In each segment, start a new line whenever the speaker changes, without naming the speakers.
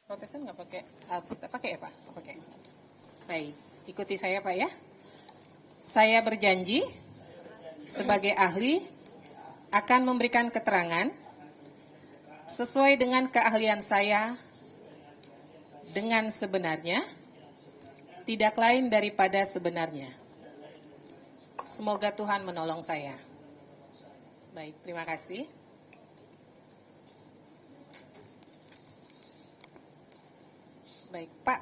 Protestan nggak pakai Alkitab, pakai ya Pak? Pakai. Baik, ikuti saya Pak ya. Saya berjanji sebagai ahli akan memberikan keterangan sesuai dengan keahlian saya dengan sebenarnya, tidak lain daripada sebenarnya. Semoga Tuhan menolong saya. Baik, terima kasih. Baik, Pak,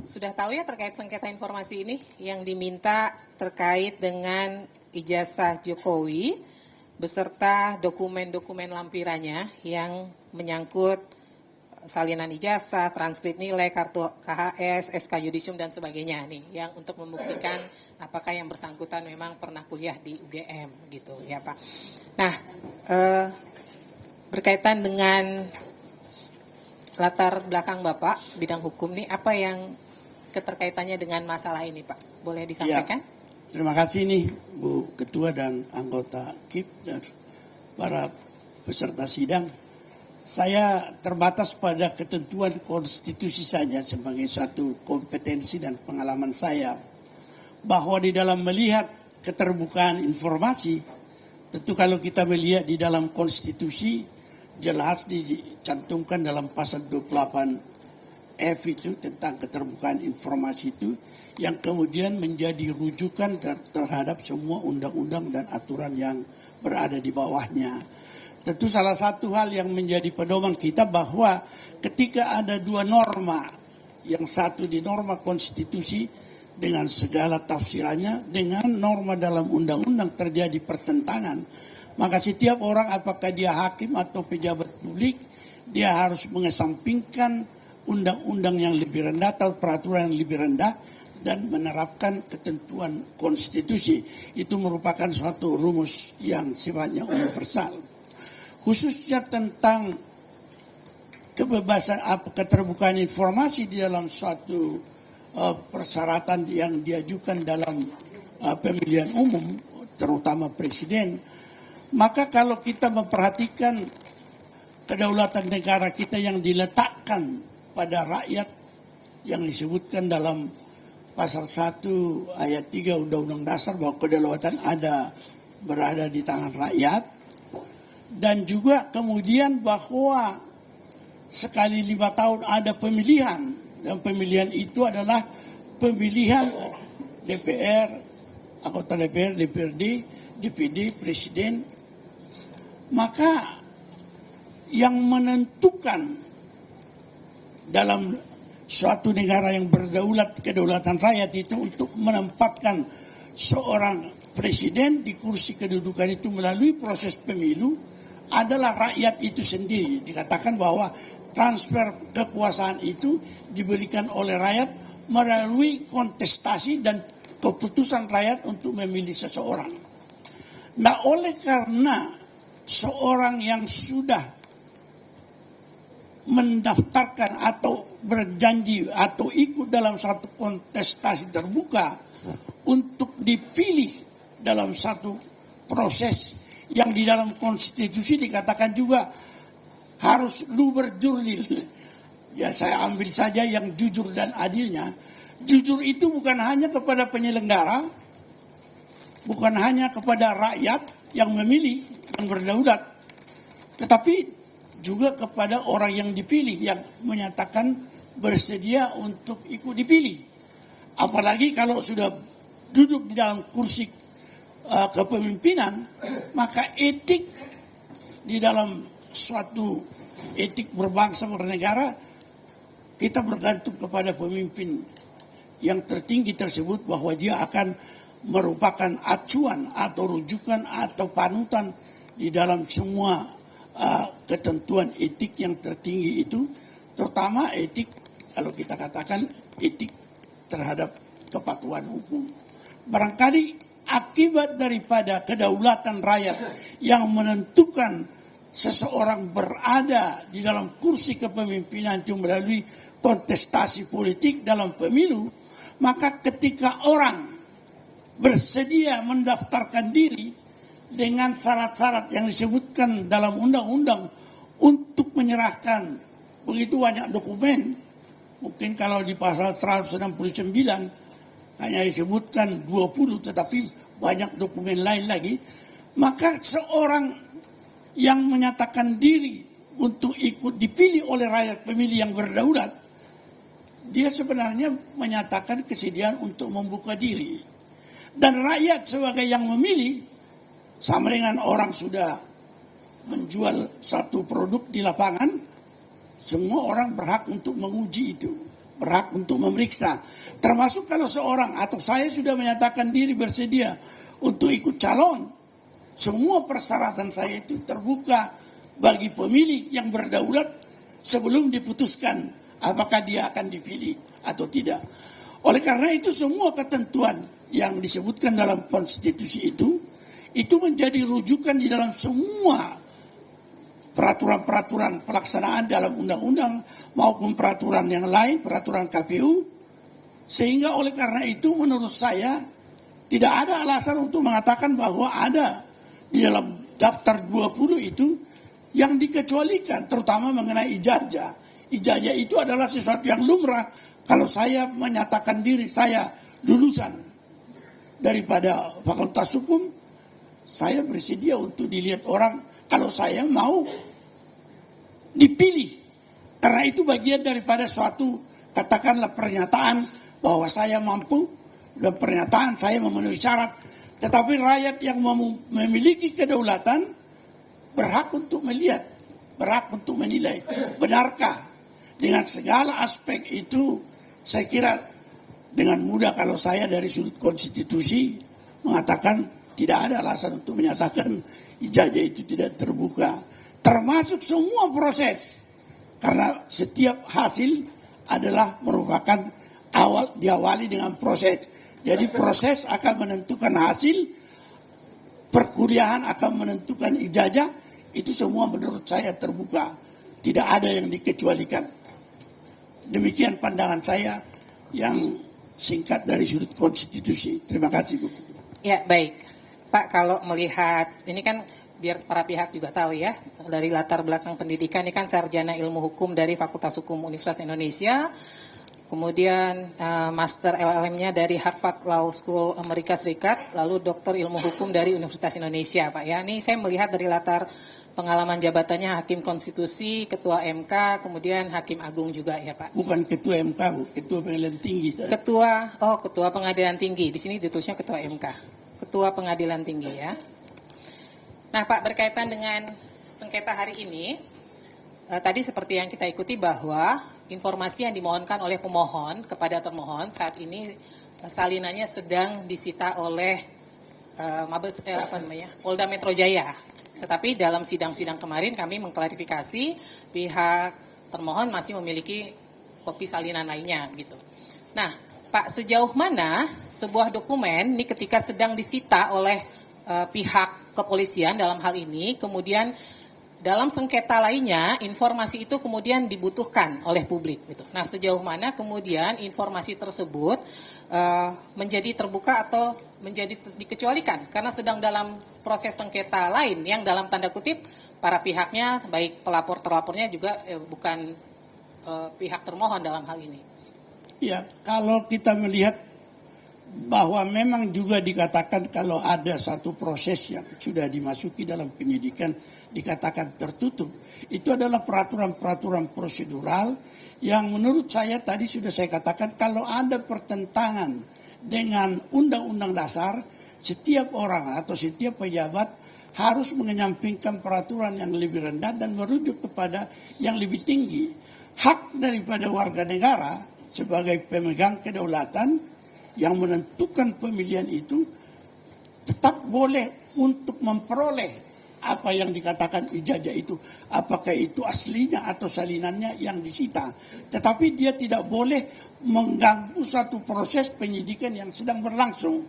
sudah tahu ya terkait sengketa informasi ini yang diminta terkait dengan ijazah Jokowi beserta dokumen-dokumen lampirannya yang menyangkut salinan ijazah, transkrip nilai, kartu KHS, SK Yudisium dan sebagainya nih, yang untuk membuktikan apakah yang bersangkutan memang pernah kuliah di UGM gitu ya Pak. Nah, berkaitan dengan latar belakang Bapak bidang hukum nih, apa yang keterkaitannya dengan masalah ini Pak? Boleh disampaikan?
Ya, terima kasih nih Bu Ketua dan anggota KIP dan para peserta sidang. Saya terbatas pada ketentuan konstitusi saja sebagai satu kompetensi dan pengalaman saya, bahwa di dalam melihat keterbukaan informasi, tentu kalau kita melihat di dalam konstitusi jelas dicantumkan dalam pasal 28F itu tentang keterbukaan informasi itu, yang kemudian menjadi rujukan terhadap semua undang-undang dan aturan yang berada di bawahnya. Tentu salah satu hal yang menjadi pedoman kita bahwa ketika ada dua norma, yang satu di norma konstitusi dengan segala tafsirannya, dengan norma dalam undang-undang terjadi pertentangan, maka setiap orang, apakah dia hakim atau pejabat publik, dia harus mengesampingkan undang-undang yang lebih rendah atau peraturan yang lebih rendah dan menerapkan ketentuan konstitusi. Itu merupakan suatu rumus yang sifatnya universal. Khususnya tentang kebebasan keterbukaan informasi di dalam suatu persyaratan yang diajukan dalam pemilihan umum, terutama presiden. Maka kalau kita memperhatikan kedaulatan negara kita yang diletakkan pada rakyat, yang disebutkan dalam pasal 1 ayat 3 Undang-Undang Dasar bahwa kedaulatan berada di tangan rakyat, dan juga kemudian bahwa sekali 5 tahun ada pemilihan, dan pemilihan itu adalah pemilihan DPR, anggota DPR, DPRD, DPD, presiden. Maka yang menentukan dalam suatu negara yang berdaulat, kedaulatan rakyat itu untuk menempatkan seorang presiden di kursi kedudukan itu melalui proses pemilu adalah rakyat itu sendiri. Dikatakan bahwa transfer kekuasaan itu diberikan oleh rakyat melalui kontestasi dan keputusan rakyat untuk memilih seseorang. Nah, oleh karena seorang yang sudah mendaftarkan atau berjanji atau ikut dalam satu kontestasi terbuka untuk dipilih dalam satu proses yang di dalam konstitusi dikatakan juga harus luber jurdil. Ya, saya ambil saja yang jujur dan adilnya. Jujur itu bukan hanya kepada penyelenggara, bukan hanya kepada rakyat yang memilih, yang berdaulat, tetapi juga kepada orang yang dipilih, yang menyatakan bersedia untuk ikut dipilih. Apalagi kalau sudah duduk di dalam kursi kepemimpinan, maka etik di dalam suatu etik berbangsa bernegara, kita bergantung kepada pemimpin yang tertinggi tersebut, bahwa dia akan merupakan acuan atau rujukan atau panutan di dalam semua ketentuan etik yang tertinggi itu, terutama etik, kalau kita katakan etik terhadap kepatuhan hukum. Barangkali akibat daripada kedaulatan rakyat yang menentukan seseorang berada di dalam kursi kepemimpinan itu melalui kontestasi politik dalam pemilu, maka ketika orang bersedia mendaftarkan diri dengan syarat-syarat yang disebutkan dalam undang-undang untuk menyerahkan begitu banyak dokumen. Mungkin kalau di pasal 169 hanya disebutkan 20, tetapi banyak dokumen lain lagi. Maka seorang yang menyatakan diri untuk ikut dipilih oleh rakyat pemilih yang berdaulat, dia sebenarnya menyatakan kesediaan untuk membuka diri. Dan rakyat sebagai yang memilih, sama dengan orang sudah menjual satu produk di lapangan, semua orang berhak untuk menguji itu, berhak untuk memeriksa. Termasuk kalau seorang atau saya sudah menyatakan diri bersedia untuk ikut calon, semua persyaratan saya itu terbuka bagi pemilih yang berdaulat sebelum diputuskan apakah dia akan dipilih atau tidak. Oleh karena itu semua ketentuan yang disebutkan dalam konstitusi itu menjadi rujukan di dalam semua peraturan-peraturan pelaksanaan dalam undang-undang maupun peraturan yang lain, peraturan KPU. Sehingga oleh karena itu menurut saya tidak ada alasan untuk mengatakan bahwa ada di dalam daftar 20 itu yang dikecualikan, terutama mengenai ijazah. Ijazah itu adalah sesuatu yang lumrah. Kalau saya menyatakan diri saya lulusan daripada Fakultas Hukum, saya bersedia untuk dilihat orang kalau saya mau dipilih. Karena itu bagian daripada suatu, katakanlah, pernyataan bahwa saya mampu dan pernyataan saya memenuhi syarat. Tetapi rakyat yang memiliki kedaulatan berhak untuk melihat, berhak untuk menilai. Benarkah? Dengan segala aspek itu, saya kira dengan mudah kalau saya dari sudut konstitusi mengatakan tidak ada alasan untuk menyatakan ijazah itu tidak terbuka. Termasuk semua proses. Karena setiap hasil adalah merupakan diawali dengan proses. Jadi proses akan menentukan hasil, perkuliahan akan menentukan ijazah, itu semua menurut saya terbuka. Tidak ada yang dikecualikan. Demikian pandangan saya yang singkat dari sudut konstitusi. Terima kasih, Bu.
Ya, baik. Pak, kalau melihat, ini kan biar para pihak juga tahu ya, dari latar belakang pendidikan, ini kan sarjana ilmu hukum dari Fakultas Hukum Universitas Indonesia, kemudian master LLM-nya dari Harvard Law School Amerika Serikat, lalu doktor ilmu hukum dari Universitas Indonesia, Pak ya. Ini saya melihat dari latar pengalaman jabatannya Hakim Konstitusi, Ketua MK, kemudian Hakim Agung juga ya Pak.
Bukan Ketua MK, Bu, Ketua Pengadilan Tinggi.
Ketua Pengadilan Tinggi, di sini ditulisnya Ketua MK, Ketua Pengadilan Tinggi ya. Nah Pak, berkaitan dengan sengketa hari ini, tadi seperti yang kita ikuti bahwa informasi yang dimohonkan oleh pemohon kepada termohon saat ini salinannya sedang disita oleh Polda Metro Jaya. Tetapi dalam sidang-sidang kemarin kami mengklarifikasi pihak termohon masih memiliki kopi salinan lainnya gitu. Nah, Pak, sejauh mana sebuah dokumen ini ketika sedang disita oleh pihak kepolisian dalam hal ini, kemudian dalam sengketa lainnya informasi itu kemudian dibutuhkan oleh publik gitu. Nah, sejauh mana kemudian informasi tersebut menjadi terbuka atau menjadi dikecualikan karena sedang dalam proses sengketa lain yang dalam tanda kutip para pihaknya baik pelapor terlapornya juga bukan pihak termohon dalam hal ini.
Ya, kalau kita melihat bahwa memang juga dikatakan kalau ada satu proses yang sudah dimasuki dalam penyidikan dikatakan tertutup, itu adalah peraturan-peraturan prosedural yang menurut saya tadi sudah saya katakan kalau ada pertentangan dengan undang-undang dasar, setiap orang atau setiap pejabat harus menyampingkan peraturan yang lebih rendah dan merujuk kepada yang lebih tinggi. Hak daripada warga negara sebagai pemegang kedaulatan yang menentukan pemilihan itu tetap boleh untuk memperoleh apa yang dikatakan ijazah itu, apakah itu aslinya atau salinannya yang disita. Tetapi dia tidak boleh mengganggu satu proses penyidikan yang sedang berlangsung.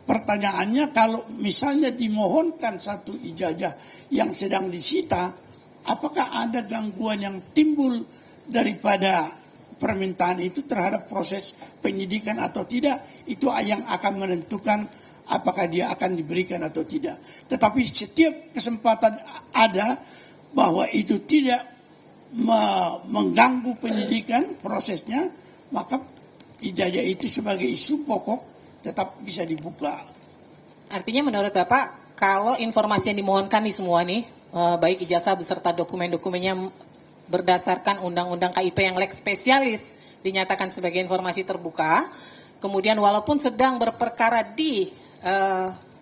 Pertanyaannya, kalau misalnya dimohonkan satu ijazah yang sedang disita, apakah ada gangguan yang timbul daripada permintaan itu terhadap proses penyidikan atau tidak? Itu yang akan menentukan apakah dia akan diberikan atau tidak. Tetapi setiap kesempatan ada bahwa itu tidak mengganggu penyidikan prosesnya, maka ijazah itu sebagai isu pokok tetap bisa dibuka.
Artinya menurut Bapak, kalau informasi yang dimohonkan nih semua nih, baik ijazah beserta dokumen-dokumennya berdasarkan Undang-Undang KIP yang lex spesialis dinyatakan sebagai informasi terbuka, kemudian walaupun sedang berperkara di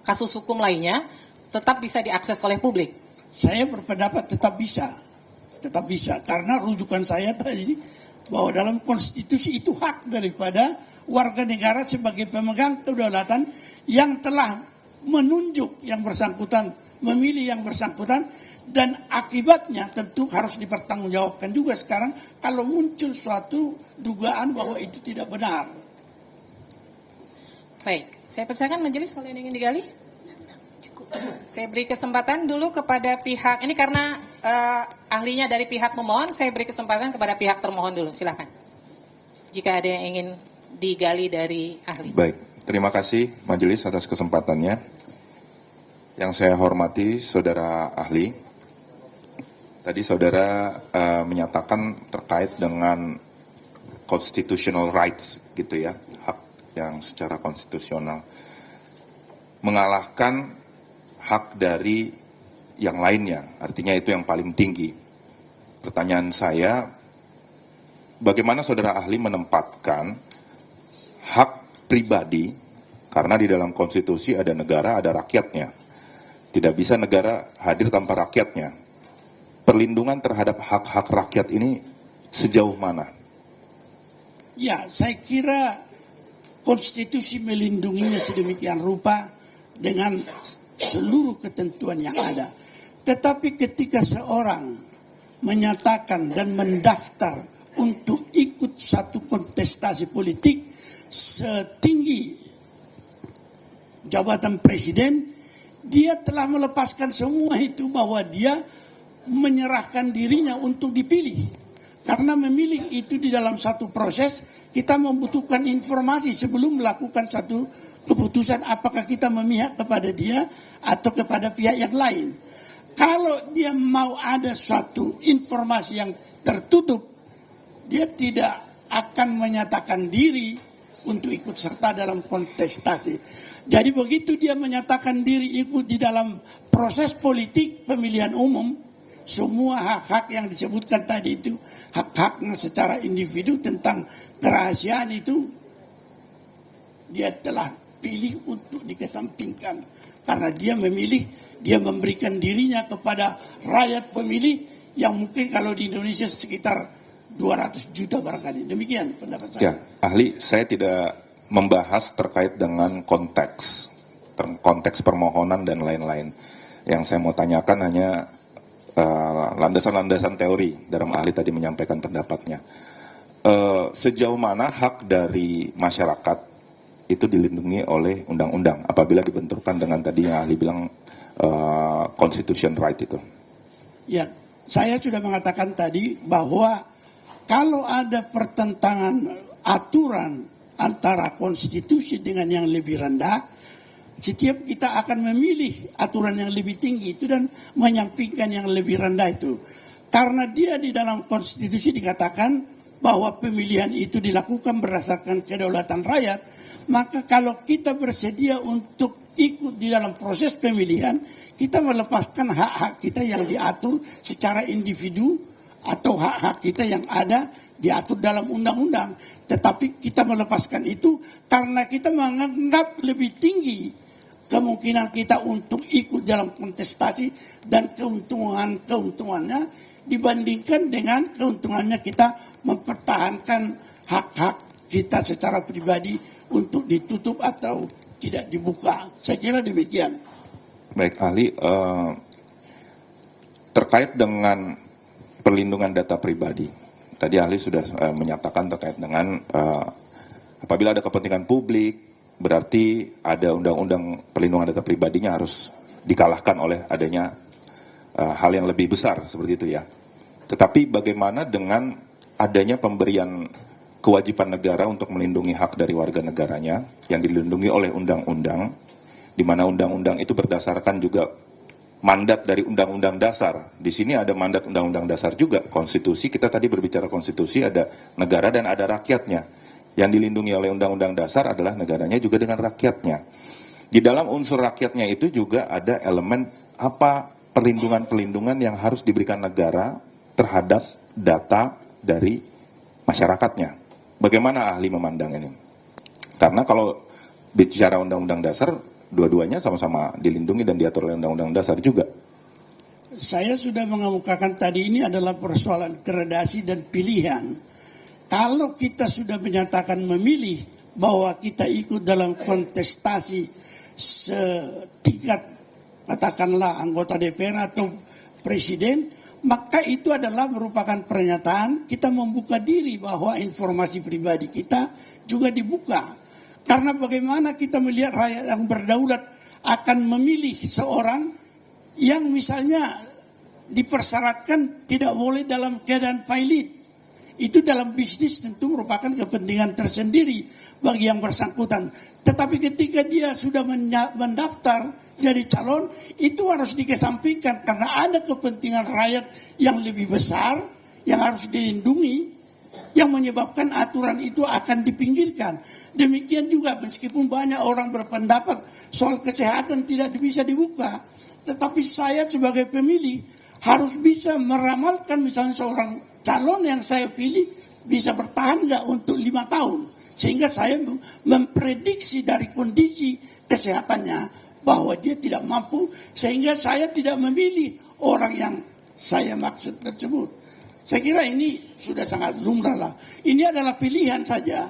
kasus hukum lainnya, tetap bisa diakses oleh publik?
Saya berpendapat tetap bisa, karena rujukan saya tadi bahwa dalam konstitusi itu hak daripada warga negara sebagai pemegang kedaulatan yang telah menunjuk yang bersangkutan, memilih yang bersangkutan, dan akibatnya tentu harus dipertanggungjawabkan juga sekarang kalau muncul suatu dugaan bahwa itu tidak benar.
Baik, saya persilakan majelis kalau yang ingin digali. Saya beri kesempatan dulu kepada pihak, ini karena ahlinya dari pihak pemohon, saya beri kesempatan kepada pihak termohon dulu, silakan. Jika ada yang ingin digali dari ahli.
Baik, terima kasih majelis atas kesempatannya. Yang saya hormati saudara ahli, tadi saudara menyatakan terkait dengan constitutional rights gitu ya, hak yang secara konstitusional, mengalahkan hak dari yang lainnya, artinya itu yang paling tinggi. Pertanyaan saya, bagaimana saudara ahli menempatkan hak pribadi, karena di dalam konstitusi ada negara, ada rakyatnya. Tidak bisa negara hadir tanpa rakyatnya. Perlindungan terhadap hak-hak rakyat ini sejauh mana?
Ya, saya kira konstitusi melindunginya sedemikian rupa dengan seluruh ketentuan yang ada. Tetapi ketika seorang menyatakan dan mendaftar untuk ikut satu kontestasi politik setinggi jabatan presiden, dia telah melepaskan semua itu, bahwa dia menyerahkan dirinya untuk dipilih. Karena memilih itu di dalam satu proses, kita membutuhkan informasi sebelum melakukan satu keputusan apakah kita memihak kepada dia atau kepada pihak yang lain. Kalau dia mau ada suatu informasi yang tertutup, dia tidak akan menyatakan diri untuk ikut serta dalam kontestasi. Jadi begitu dia menyatakan diri ikut di dalam proses politik pemilihan umum, semua hak-hak yang disebutkan tadi itu, hak-haknya secara individu tentang kerahasiaan itu, dia telah pilih untuk dikesampingkan. Karena dia memilih, dia memberikan dirinya kepada rakyat pemilih yang mungkin kalau di Indonesia sekitar 200 juta barangkali. Demikian pendapat saya.
Ya, ahli, saya tidak membahas terkait dengan konteks permohonan dan lain-lain. Yang saya mau tanyakan hanya landasan-landasan teori dalam ahli tadi menyampaikan pendapatnya. Sejauh mana hak dari masyarakat itu dilindungi oleh undang-undang apabila dibenturkan dengan tadi yang ahli bilang constitution right itu?
Ya, saya sudah mengatakan tadi bahwa kalau ada pertentangan aturan antara konstitusi dengan yang lebih rendah, setiap kita akan memilih aturan yang lebih tinggi itu dan menyampingkan yang lebih rendah itu. Karena dia di dalam konstitusi dikatakan bahwa pemilihan itu dilakukan berdasarkan kedaulatan rakyat, maka kalau kita bersedia untuk ikut di dalam proses pemilihan, kita melepaskan hak-hak kita yang diatur secara individu atau hak-hak kita yang ada diatur dalam undang-undang. Tetapi kita melepaskan itu karena kita menganggap lebih tinggi kemungkinan kita untuk ikut dalam kontestasi dan keuntungannya dibandingkan dengan keuntungannya kita mempertahankan hak-hak kita secara pribadi untuk ditutup atau tidak dibuka. Saya kira demikian.
Baik, ahli, terkait dengan perlindungan data pribadi. Tadi ahli sudah menyatakan terkait dengan apabila ada kepentingan publik, berarti ada undang-undang perlindungan data pribadinya harus dikalahkan oleh adanya hal yang lebih besar seperti itu ya. Tetapi bagaimana dengan adanya pemberian kewajiban negara untuk melindungi hak dari warga negaranya yang dilindungi oleh undang-undang, di mana undang-undang itu berdasarkan juga mandat dari Undang-Undang Dasar. Di sini ada mandat Undang-Undang Dasar juga, konstitusi, kita tadi berbicara konstitusi, ada negara dan ada rakyatnya. Yang dilindungi oleh Undang-Undang Dasar adalah negaranya juga dengan rakyatnya. Di dalam unsur rakyatnya itu juga ada elemen apa perlindungan-perlindungan yang harus diberikan negara terhadap data dari masyarakatnya. Bagaimana ahli memandang ini? Karena kalau bicara Undang-Undang Dasar, dua-duanya sama-sama dilindungi dan diatur oleh Undang-Undang Dasar juga.
Saya sudah mengemukakan tadi ini adalah persoalan gradasi dan pilihan. Kalau kita sudah menyatakan memilih bahwa kita ikut dalam kontestasi setingkat katakanlah anggota DPR atau presiden, maka itu adalah merupakan pernyataan kita membuka diri bahwa informasi pribadi kita juga dibuka. Karena bagaimana kita melihat rakyat yang berdaulat akan memilih seorang yang misalnya dipersyaratkan tidak boleh dalam keadaan pilot. Itu dalam bisnis tentu merupakan kepentingan tersendiri bagi yang bersangkutan. Tetapi ketika dia sudah mendaftar jadi calon, itu harus dikesampingkan karena ada kepentingan rakyat yang lebih besar yang harus dilindungi, yang menyebabkan aturan itu akan dipinggirkan. Demikian juga meskipun banyak orang berpendapat soal kesehatan tidak bisa dibuka, tetapi saya sebagai pemilih harus bisa meramalkan misalnya seorang calon yang saya pilih bisa bertahan nggak untuk 5 tahun. Sehingga saya memprediksi dari kondisi kesehatannya bahwa dia tidak mampu, sehingga saya tidak memilih orang yang saya maksud tersebut. Saya kira ini sudah sangat lumrah lah. Ini adalah pilihan saja.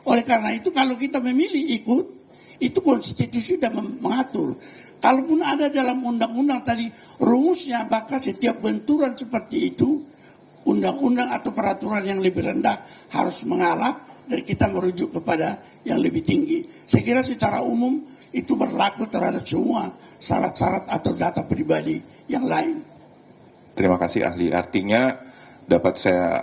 Oleh karena itu kalau kita memilih ikut, itu konstitusi sudah mengatur. Kalaupun ada dalam undang-undang tadi rumusnya, maka setiap benturan seperti itu, undang-undang atau peraturan yang lebih rendah harus mengalah dan kita merujuk kepada yang lebih tinggi. Saya kira secara umum itu berlaku terhadap semua syarat-syarat atau data pribadi yang lain.
Terima kasih ahli. Artinya dapat saya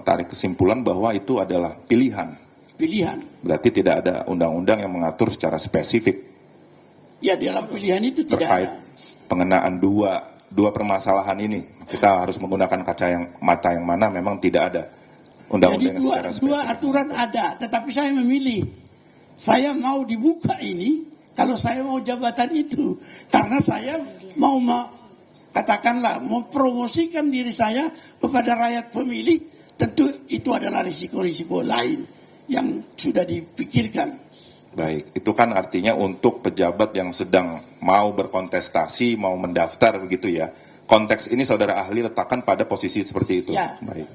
tarik kesimpulan bahwa itu adalah pilihan.
Pilihan.
Berarti tidak ada undang-undang yang mengatur secara spesifik.
Ya, dalam pilihan itu tidak
terkait
ada.
Pengenaan dua permasalahan ini. Kita harus menggunakan mata yang mana memang tidak ada undang-undang secara spesifik.
Dua aturan ada, tetapi saya memilih. Saya mau dibuka ini kalau saya mau jabatan itu. Karena saya mau katakanlah mempromosikan diri saya kepada rakyat pemilih. Tentu itu adalah risiko-risiko lain yang sudah dipikirkan.
Baik, itu kan artinya untuk pejabat yang sedang mau berkontestasi, mau mendaftar begitu ya. Konteks ini saudara ahli letakkan pada posisi seperti itu.
Ya.
Baik.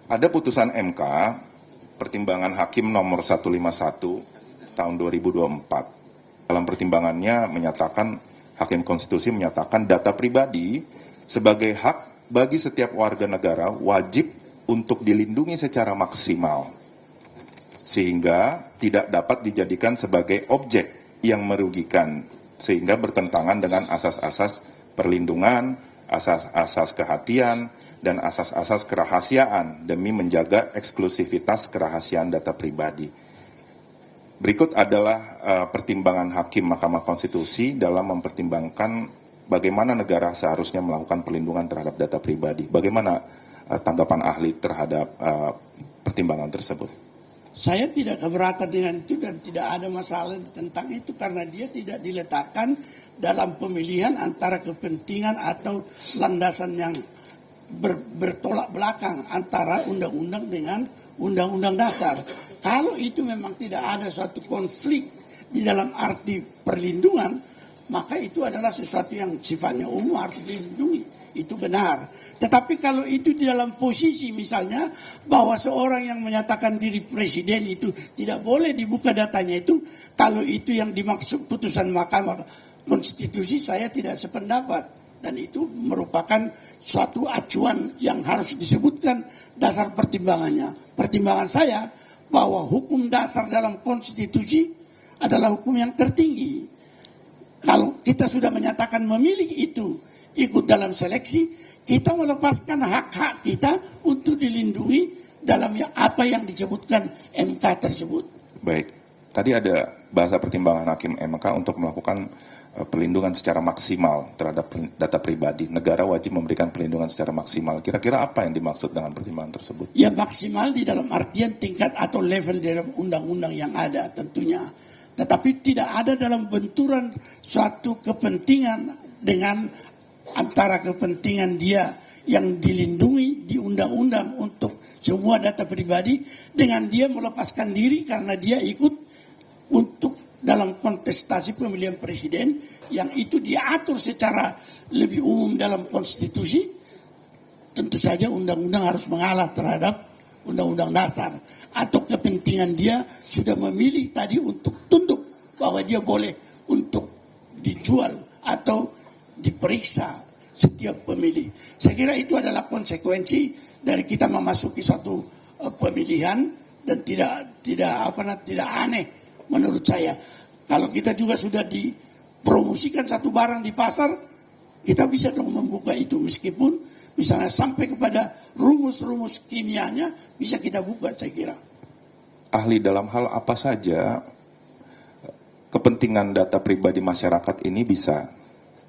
Ada putusan MK, pertimbangan hakim nomor 151 tahun 2024. Dalam pertimbangannya menyatakan, Hakim Konstitusi menyatakan data pribadi sebagai hak bagi setiap warga negara wajib untuk dilindungi secara maksimal, sehingga tidak dapat dijadikan sebagai objek yang merugikan, sehingga bertentangan dengan asas-asas perlindungan, asas-asas kehatian, dan asas-asas kerahasiaan demi menjaga eksklusivitas kerahasiaan data pribadi. Berikut adalah pertimbangan Hakim Mahkamah Konstitusi dalam mempertimbangkan bagaimana negara seharusnya melakukan perlindungan terhadap data pribadi. Bagaimana tanggapan ahli terhadap pertimbangan tersebut?
Saya tidak keberatan dengan itu dan tidak ada masalah tentang itu karena dia tidak diletakkan dalam pemilihan antara kepentingan atau landasan yang bertolak belakang antara undang-undang dengan undang-undang dasar. Kalau itu memang tidak ada suatu konflik di dalam arti perlindungan, maka itu adalah sesuatu yang sifatnya umum harus dilindungi. Itu benar. Tetapi kalau itu di dalam posisi misalnya bahwa seorang yang menyatakan diri presiden itu tidak boleh dibuka datanya itu, kalau itu yang dimaksud putusan Mahkamah Konstitusi, saya tidak sependapat. Dan itu merupakan suatu acuan yang harus disebutkan dasar pertimbangannya. Pertimbangan saya bahwa hukum dasar dalam konstitusi adalah hukum yang tertinggi. Kalau kita sudah menyatakan memilih itu, ikut dalam seleksi, kita melepaskan hak-hak kita untuk dilindungi dalam apa yang disebutkan MK tersebut.
Baik, tadi ada bahasa pertimbangan Hakim MK untuk melakukan perlindungan secara maksimal terhadap data pribadi. Negara wajib memberikan perlindungan secara maksimal. Kira-kira apa yang dimaksud dengan pertimbangan tersebut?
Ya, maksimal di dalam artian tingkat atau level dalam undang-undang yang ada tentunya. Tetapi tidak ada dalam benturan suatu kepentingan dengan antara kepentingan dia yang dilindungi di undang-undang untuk semua data pribadi dengan dia melepaskan diri karena dia ikut untuk dalam kontestasi pemilihan presiden yang itu diatur secara lebih umum dalam konstitusi. Tentu saja undang-undang harus mengalah terhadap undang-undang dasar, atau kepentingan dia sudah memilih tadi untuk tunduk bahwa dia boleh untuk dijual atau diperiksa setiap pemilih. Saya kira itu adalah konsekuensi dari kita memasuki suatu pemilihan dan tidak aneh menurut saya. Kalau kita juga sudah dipromosikan satu barang di pasar, kita bisa dong membuka itu meskipun misalnya sampai kepada rumus-rumus kimianya bisa kita buka, saya kira.
Ahli, dalam hal apa saja kepentingan data pribadi masyarakat ini bisa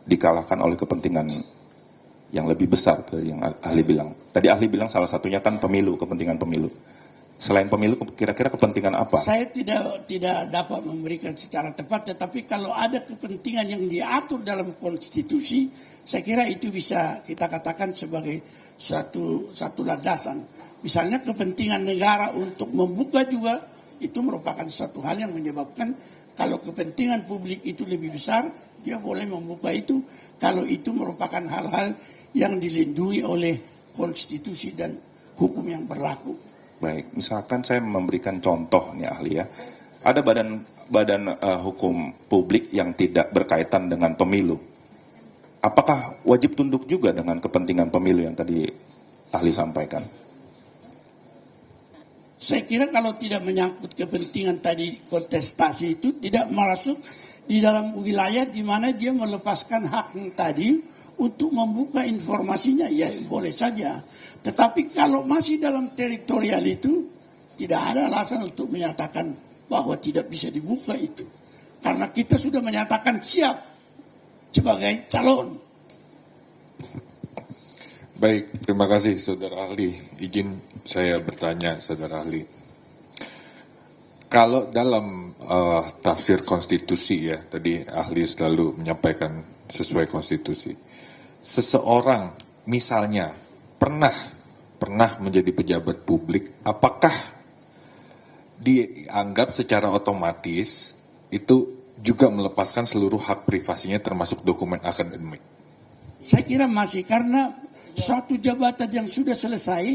dikalahkan oleh kepentingan yang lebih besar dari yang ahli bilang. Tadi ahli bilang salah satunya kan pemilu, kepentingan pemilu. Selain pemilu, kira-kira kepentingan apa?
Saya tidak dapat memberikan secara tepat, tetapi kalau ada kepentingan yang diatur dalam konstitusi, saya kira itu bisa kita katakan sebagai satu landasan. Misalnya kepentingan negara untuk membuka juga, itu merupakan suatu hal yang menyebabkan kalau kepentingan publik itu lebih besar, dia boleh membuka itu kalau itu merupakan hal-hal yang dilindungi oleh konstitusi dan hukum yang berlaku.
Baik, misalkan saya memberikan contoh nih ahli ya. Ada badan hukum publik yang tidak berkaitan dengan pemilu. Apakah wajib tunduk juga dengan kepentingan pemilu yang tadi ahli sampaikan?
Saya kira kalau tidak menyangkut kepentingan tadi kontestasi itu tidak masuk di dalam wilayah di mana dia melepaskan hak tadi untuk membuka informasinya, ya boleh saja. Tetapi kalau masih dalam teritorial itu, tidak ada alasan untuk menyatakan bahwa tidak bisa dibuka itu. Karena kita sudah menyatakan siap sebagai calon.
Baik, terima kasih saudara ahli. Izin saya bertanya saudara ahli. Kalau dalam tafsir konstitusi ya, tadi ahli selalu menyampaikan sesuai konstitusi. Seseorang misalnya pernah menjadi pejabat publik, apakah dianggap secara otomatis itu juga melepaskan seluruh hak privasinya termasuk dokumen akademik?
Saya kira masih, karena suatu jabatan yang sudah selesai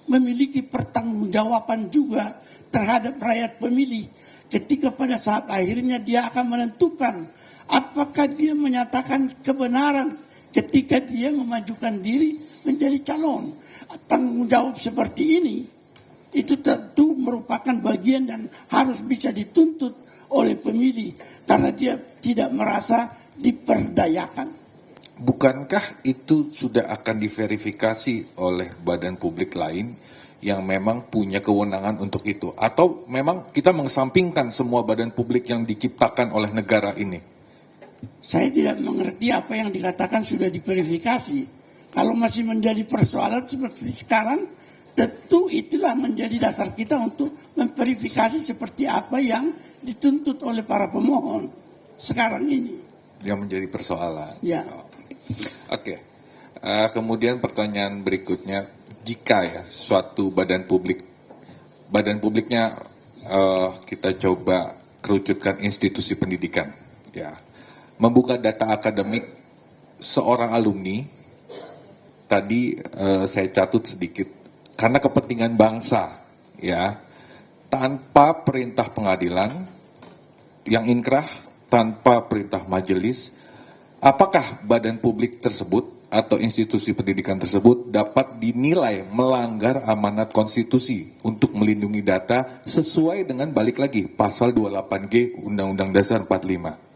memiliki pertanggungjawaban juga terhadap rakyat pemilih. Ketika pada saat akhirnya dia akan menentukan apakah dia menyatakan kebenaran ketika dia memajukan diri menjadi calon. Tanggung jawab seperti ini itu tentu merupakan bagian dan harus bisa dituntut oleh pemilih karena dia tidak merasa diperdayakan.
Bukankah itu sudah akan diverifikasi oleh badan publik lain yang memang punya kewenangan untuk itu? Atau memang kita mengesampingkan semua badan publik yang diciptakan oleh negara ini?
Saya tidak mengerti apa yang dikatakan sudah diverifikasi. Kalau masih menjadi persoalan seperti sekarang, tentu itulah menjadi dasar kita untuk memverifikasi seperti apa yang dituntut oleh para pemohon sekarang ini.
Yang menjadi persoalan.
Ya.
Oke. Kemudian pertanyaan berikutnya, jika ya suatu badan publiknya kita coba kerucutkan institusi pendidikan, ya. Membuka data akademik seorang alumni, tadi saya catut sedikit, karena kepentingan bangsa, ya, tanpa perintah pengadilan yang inkrah, tanpa perintah majelis, apakah badan publik tersebut atau institusi pendidikan tersebut dapat dinilai melanggar amanat konstitusi untuk melindungi data sesuai dengan balik lagi pasal 28G Undang-Undang Dasar 45?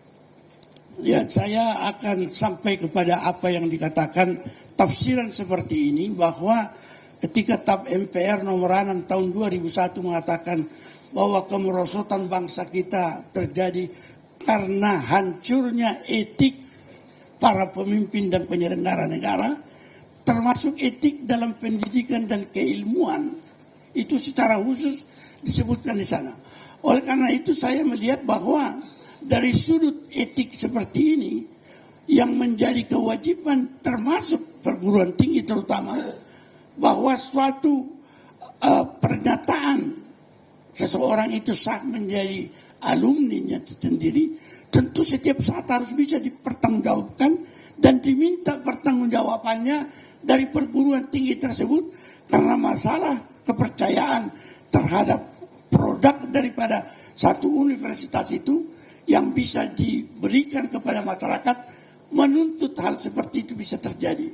Ya, saya akan sampai kepada apa yang dikatakan tafsiran seperti ini, bahwa ketika TAP MPR nomor 6 tahun 2001 mengatakan bahwa kemerosotan bangsa kita terjadi karena hancurnya etik para pemimpin dan penyelenggara negara, termasuk etik dalam pendidikan dan keilmuan. Itu secara khusus disebutkan di sana. Oleh karena itu saya melihat bahwa dari sudut etik seperti ini, yang menjadi kewajiban termasuk perguruan tinggi terutama, bahwa suatu pernyataan seseorang itu sah menjadi alumninya sendiri, tentu setiap saat harus bisa dipertanggungjawabkan dan diminta pertanggungjawabannya dari perguruan tinggi tersebut, karena masalah kepercayaan terhadap produk daripada satu universitas itu yang bisa diberikan kepada masyarakat menuntut hal seperti itu bisa terjadi.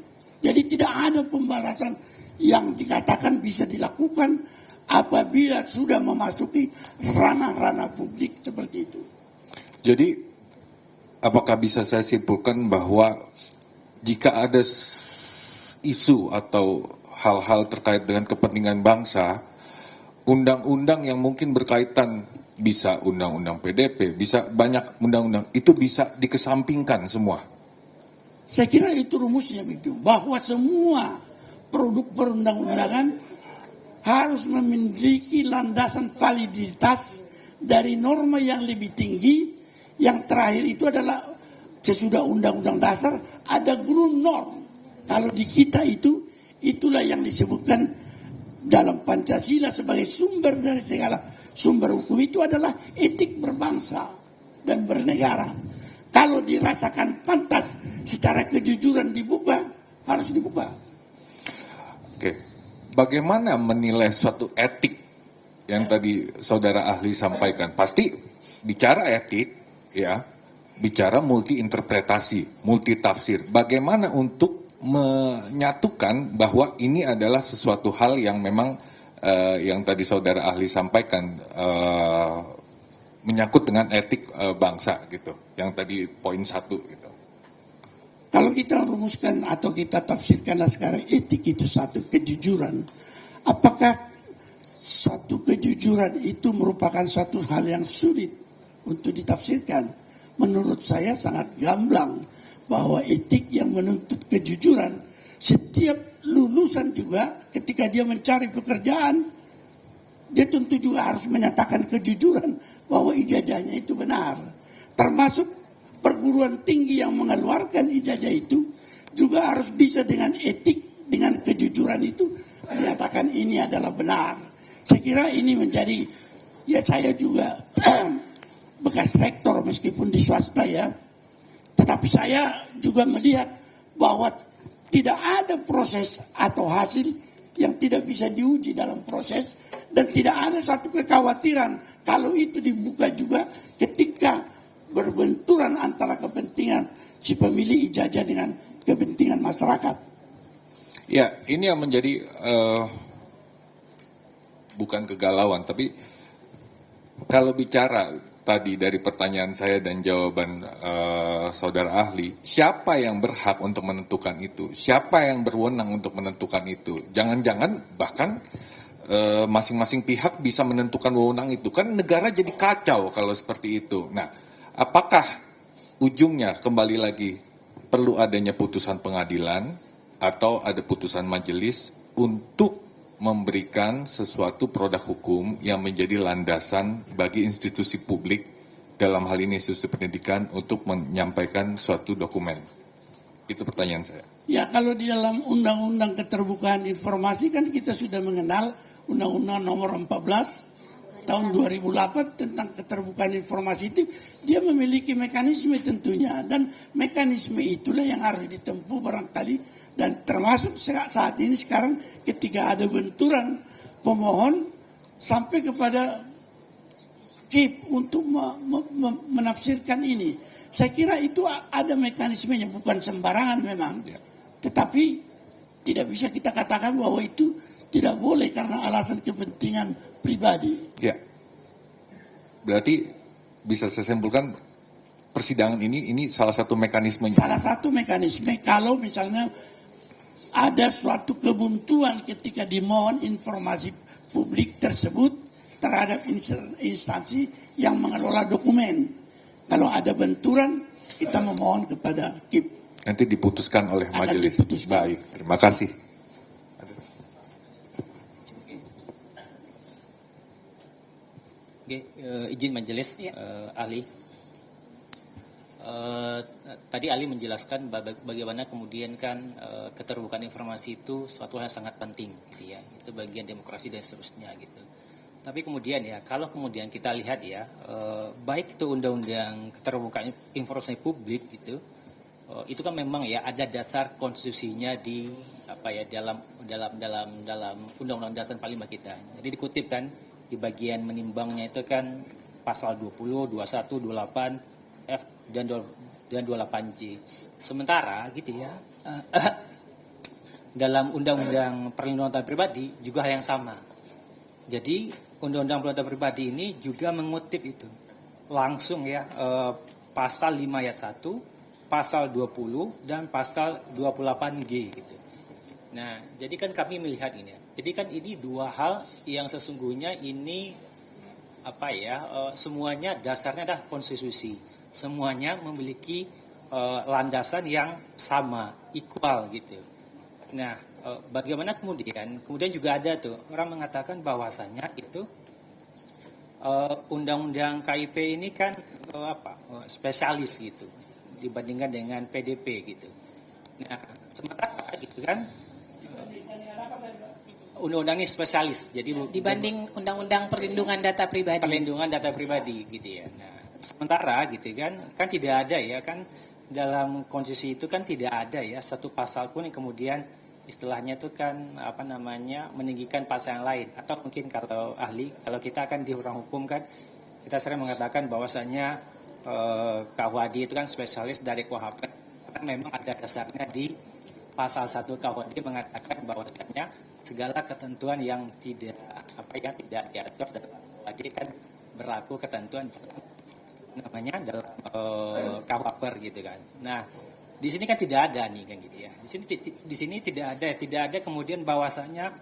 Jadi tidak ada pembalasan yang dikatakan bisa dilakukan apabila sudah memasuki ranah-ranah publik seperti itu.
Jadi apakah bisa saya simpulkan bahwa jika ada isu atau hal-hal terkait dengan kepentingan bangsa, undang-undang yang mungkin berkaitan, bisa undang-undang PDP, bisa banyak undang-undang, itu bisa dikesampingkan semua?
Saya kira itu rumusnya begitu, bahwa semua produk perundang-undangan harus memiliki landasan validitas dari norma yang lebih tinggi. Yang terakhir itu adalah sesudah undang-undang dasar ada guru norm. Kalau di kita itu, itulah yang disebutkan dalam Pancasila sebagai sumber dari segala sumber hukum, itu adalah etik berbangsa dan bernegara. Kalau dirasakan pantas secara kejujuran dibuka, harus dibuka.
Oke, bagaimana menilai suatu etik yang tadi saudara ahli sampaikan? Pasti bicara etik, ya, bicara multi interpretasi, multi tafsir. Bagaimana untuk menyatukan bahwa ini adalah sesuatu hal yang memang yang tadi saudara ahli sampaikan menyangkut dengan etik bangsa gitu, yang tadi poin 1 gitu.
Kalau kita rumuskan atau kita tafsirkanlah sekarang etik itu satu kejujuran, apakah satu kejujuran itu merupakan satu hal yang sulit untuk ditafsirkan? Menurut saya sangat gamblang bahwa etik yang menuntut kejujuran, setiap lulusan juga ketika dia mencari pekerjaan, dia tentu juga harus menyatakan kejujuran bahwa ijazahnya itu benar. Termasuk perguruan tinggi yang mengeluarkan ijazah itu juga harus bisa dengan etik, dengan kejujuran itu menyatakan ini adalah benar. Saya kira ini menjadi, ya saya juga bekas rektor meskipun di swasta ya, tetapi saya juga melihat bahwa tidak ada proses atau hasil yang tidak bisa diuji dalam proses, dan tidak ada satu kekhawatiran kalau itu dibuka juga ketika berbenturan antara kepentingan si pemilik ijazah dengan kepentingan masyarakat.
Ya, ini yang menjadi bukan kegalauan, tapi kalau bicara tadi dari pertanyaan saya dan jawaban saudara ahli, siapa yang berhak untuk menentukan itu? Siapa yang berwenang untuk menentukan itu? Jangan-jangan bahkan masing-masing pihak bisa menentukan wewenang itu. Kan negara jadi kacau kalau seperti itu. Nah, apakah ujungnya kembali lagi perlu adanya putusan pengadilan atau ada putusan majelis untuk memberikan sesuatu produk hukum yang menjadi landasan bagi institusi publik, dalam hal ini institusi pendidikan, untuk menyampaikan suatu dokumen? Itu pertanyaan saya.
Ya, kalau di dalam Undang-Undang Keterbukaan Informasi kan kita sudah mengenal Undang-Undang nomor 14 tahun 2008 tentang keterbukaan informasi itu, dia memiliki mekanisme tentunya, dan mekanisme itulah yang harus ditempuh barangkali, dan termasuk saat ini sekarang ketika ada benturan pemohon sampai kepada KIP untuk menafsirkan ini. Saya kira itu ada mekanismenya, bukan sembarangan memang, tetapi tidak bisa kita katakan bahwa itu tidak boleh karena alasan kepentingan pribadi.
Ya, berarti bisa saya simpulkan persidangan ini salah satu mekanismenya.
Salah satu mekanisme kalau misalnya ada suatu kebuntuan ketika dimohon informasi publik tersebut terhadap instansi yang mengelola dokumen. Kalau ada benturan, kita memohon kepada KIP.
Nanti diputuskan oleh
Akan
majelis.
diputuskan.
Baik, terima kasih.
Oke, izin majelis,
Ya.
ahli. Tadi ahli menjelaskan bagaimana kemudian kan keterbukaan informasi itu suatu hal yang sangat penting, gitu ya. Itu bagian demokrasi dan seterusnya, gitu. Tapi kemudian ya, kalau kemudian kita lihat ya, baik itu undang-undang keterbukaan informasi publik gitu, itu kan memang ya ada dasar konstitusinya di apa ya dalam undang-undang dasar 45 kita. Jadi dikutip kan di bagian menimbangnya itu kan pasal 20, 21, 28 F dan 28J. Sementara gitu ya dalam undang-undang perlindungan data pribadi juga hal yang sama. Jadi undang-undang perlindungan data pribadi ini juga mengutip itu langsung ya pasal 5 ayat 1, pasal 20 dan pasal 28G gitu. Nah, jadi kan kami melihat ini. Jadi kan ini dua hal yang sesungguhnya ini apa ya? Semuanya dasarnya adalah konstitusi. Semuanya memiliki landasan yang sama, equal gitu. Nah, bagaimana kemudian juga ada tuh orang mengatakan bahwasanya itu undang-undang KIP ini kan spesialis gitu dibandingkan dengan PDP gitu. Nah, sementara gitu kan undang-undang ini spesialis, jadi
Dibanding undang-undang perlindungan data pribadi.
perlindungan data pribadi gitu ya. Nah, sementara gitu kan tidak ada ya kan dalam konstitusi itu kan tidak ada ya satu pasal pun yang kemudian istilahnya itu kan meninggikan pasal yang lain, atau mungkin kalau ahli, kalau kita akan di orang hukum kan kita sering mengatakan bahwasanya KUHD itu kan spesialis dari KUHP, kan memang ada dasarnya di pasal 1 KUHD mengatakan bahwasanya segala ketentuan yang tidak diatur dalam KUHD kan berlaku ketentuan dalam KUHP gitu kan. Nah, di sini kan tidak ada nih kan gitu ya. Di sini tidak ada kemudian bahwasanya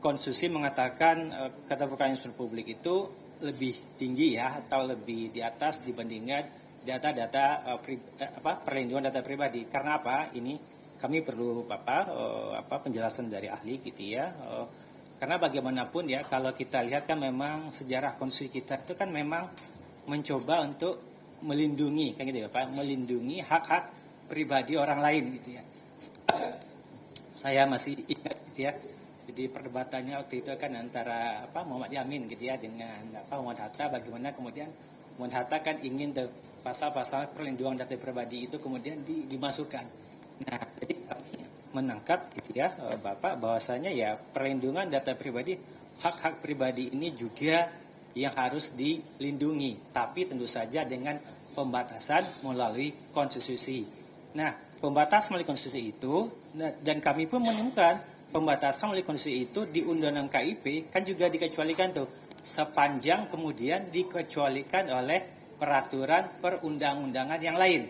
konstitusi mengatakan keterbukaan informasi publik itu lebih tinggi ya atau lebih di atas dibandingkan data-data perlindungan data pribadi. Karena apa? Ini kami perlu penjelasan dari ahli gitu ya. Karena bagaimanapun ya kalau kita lihat kan memang sejarah konstitusi kita itu kan memang mencoba untuk melindungi kan gitu ya Pak, melindungi hak-hak pribadi orang lain gitu ya. Saya masih ingat gitu ya. Jadi perdebatannya waktu itu kan antara Muhammad Yamin gitu ya dengan Muhammad Hatta, bagaimana kemudian Muhammad Hatta kan ingin pasal-pasal perlindungan data pribadi itu kemudian dimasukkan. Nah, jadi kami menangkap gitu ya Bapak bahwasanya ya perlindungan data pribadi, hak-hak pribadi ini juga yang harus dilindungi, tapi tentu saja dengan pembatasan melalui konstitusi. Nah, pembatasan melalui konstitusi itu dan kami pun menemukan pembatasan melalui konstitusi itu di Undang-Undang KIP kan juga dikecualikan tuh sepanjang kemudian dikecualikan oleh peraturan perundang-undangan yang lain.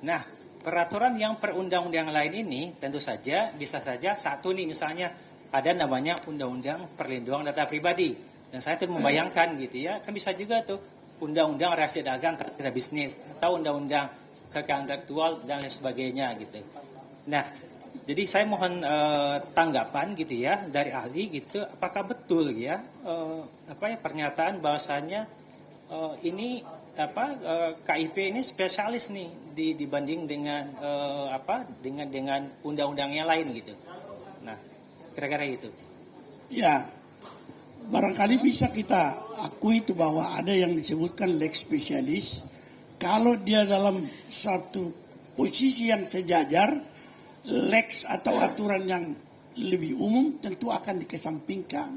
Nah, peraturan yang perundang-undangan lain ini tentu saja bisa saja satu nih misalnya ada namanya Undang-Undang Perlindungan Data Pribadi. Dan saya tuh membayangkan gitu ya, kan bisa juga tuh Undang-Undang Rahasia Dagang Kata Bisnis atau Undang-Undang Kekayaan Intelektual dan lain sebagainya gitu. Nah, jadi saya mohon tanggapan gitu ya dari ahli gitu, apakah betul ya pernyataan bahwasanya ini KIP ini spesialis nih dibanding dengan dengan undang-undang yang lain gitu. Nah, kira-kira itu.
Ya, barangkali bisa kita akui itu bahwa ada yang disebutkan lex spesialis. Kalau dia dalam satu posisi yang sejajar, lex atau aturan yang lebih umum tentu akan dikesampingkan.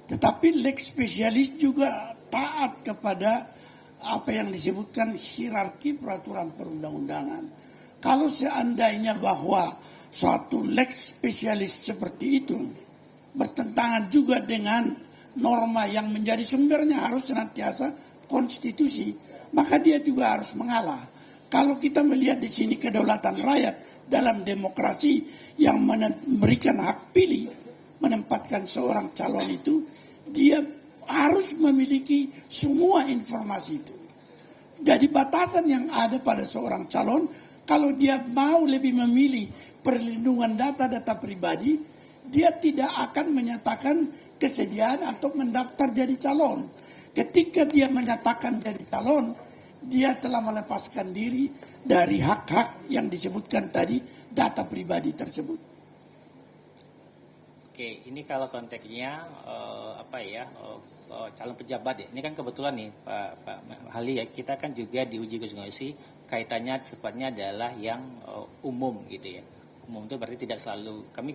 Tetapi lex spesialis juga taat kepada apa yang disebutkan hierarki peraturan perundang-undangan. Kalau seandainya bahwa suatu lex spesialis seperti itu bertentangan juga dengan norma yang menjadi sumbernya harus senantiasa konstitusi, maka dia juga harus mengalah. Kalau kita melihat di sini kedaulatan rakyat dalam demokrasi yang memberikan hak pilih, menempatkan seorang calon itu, dia harus memiliki semua informasi itu. Jadi batasan yang ada pada seorang calon, kalau dia mau lebih memilih perlindungan data-data pribadi, dia tidak akan menyatakan kesediaan atau mendaftar jadi calon. Ketika dia menyatakan jadi calon, dia telah melepaskan diri dari hak-hak yang disebutkan tadi, data pribadi tersebut.
Oke, ini kalau konteksnya calon pejabat ya. Ini kan kebetulan nih Pak Hali ya, kita kan juga di uji konstitusi kaitannya sifatnya adalah yang umum gitu ya. Umum itu berarti tidak selalu kami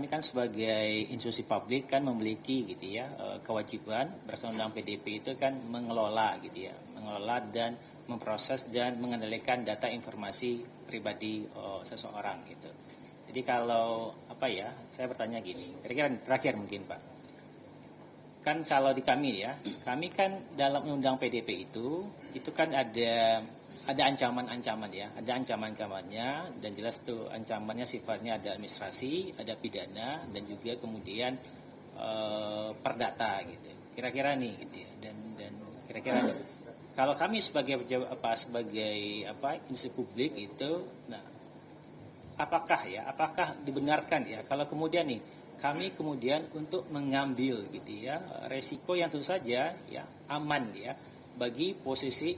kan sebagai institusi publik kan memiliki gitu ya kewajiban berdasarkan undang PDP itu kan mengelola gitu ya, mengelola dan memproses dan mengendalikan data informasi pribadi seseorang gitu. Jadi kalau saya bertanya gini, kira-kira terakhir mungkin Pak, kan kalau di kami ya, kami kan dalam undang PDP itu kan ada ancaman-ancaman ya, ada ancaman-ancamannya dan jelas tuh ancamannya sifatnya ada administrasi, ada pidana dan juga kemudian perdata gitu. Kira-kira nih gitu ya, dan kira-kira kalau kami sebagai institusi publik itu, nah apakah dibenarkan ya kalau kemudian nih kami kemudian untuk mengambil gitu ya resiko yang tentu saja ya aman ya bagi posisi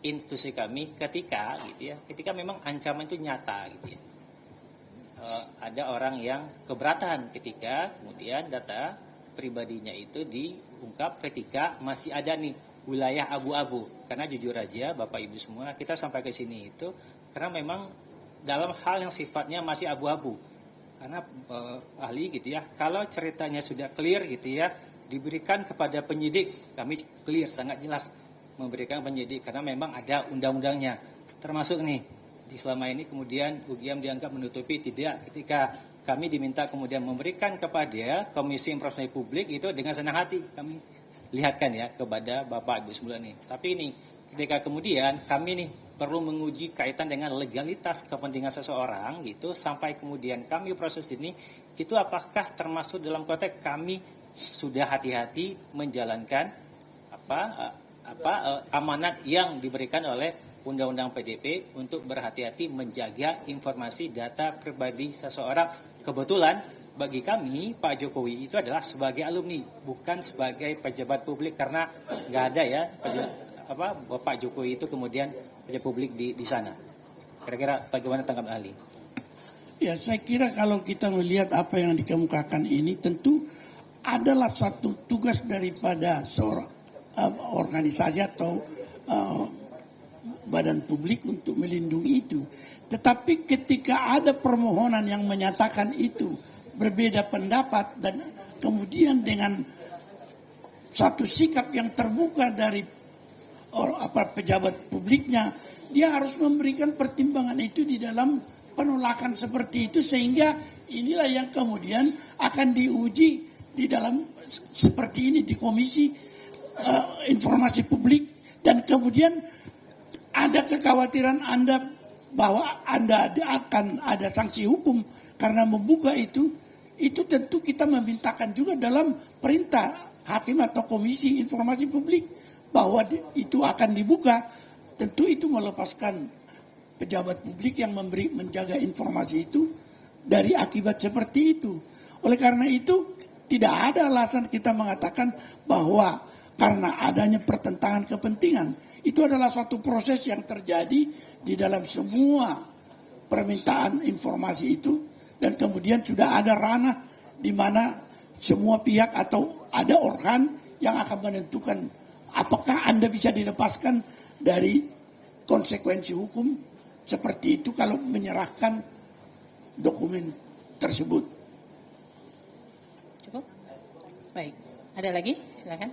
institusi kami ketika memang ancaman itu nyata gitu ya. Ada orang yang keberatan ketika kemudian data pribadinya itu diungkap ketika masih ada nih wilayah abu-abu. Karena jujur aja Bapak Ibu semua, kita sampai ke sini itu karena memang dalam hal yang sifatnya masih abu-abu. Karena ahli gitu ya, kalau ceritanya sudah clear gitu ya, diberikan kepada penyidik, kami clear sangat jelas memberikan penyidik karena memang ada undang-undangnya. Termasuk nih, di selama ini kemudian UGM dianggap menutupi, tidak, ketika kami diminta kemudian memberikan kepada Komisi Informasi Publik itu dengan senang hati kami lihatkan ya kepada Bapak Ibu semua nih. Tapi ini ketika kemudian kami nih perlu menguji kaitan dengan legalitas kepentingan seseorang gitu sampai kemudian kami proses ini itu apakah termasuk dalam konteks kami sudah hati-hati menjalankan amanat yang diberikan oleh Undang-Undang PDP untuk berhati-hati menjaga informasi data pribadi seseorang. Kebetulan bagi kami Pak Jokowi itu adalah sebagai alumni, bukan sebagai pejabat publik karena nggak ada ya Bapak Jokowi itu kemudian pejabat publik di sana. Kira-kira bagaimana tanggapan ahli?
Ya, saya kira kalau kita melihat apa yang dikemukakan ini tentu adalah satu tugas daripada seorang organisasi atau badan publik untuk melindungi itu. Tetapi ketika ada permohonan yang menyatakan itu berbeda pendapat dan kemudian dengan satu sikap yang terbuka dari pejabat publiknya, dia harus memberikan pertimbangan itu di dalam penolakan seperti itu, sehingga inilah yang kemudian akan diuji di dalam seperti ini di Komisi Informasi Publik. Dan kemudian ada kekhawatiran Anda bahwa Anda akan ada sanksi hukum karena membuka itu tentu kita memintakan juga dalam perintah hakim atau Komisi Informasi Publik bahwa itu akan dibuka. Tentu itu melepaskan pejabat publik yang menjaga informasi itu dari akibat seperti itu. Oleh karena itu tidak ada alasan kita mengatakan bahwa karena adanya pertentangan kepentingan. Itu adalah suatu proses yang terjadi di dalam semua permintaan informasi itu. Dan kemudian sudah ada ranah di mana semua pihak atau ada organ yang akan menentukan apakah Anda bisa dilepaskan dari konsekuensi hukum seperti itu kalau menyerahkan dokumen tersebut.
Cukup? Baik. Ada lagi? Silakan.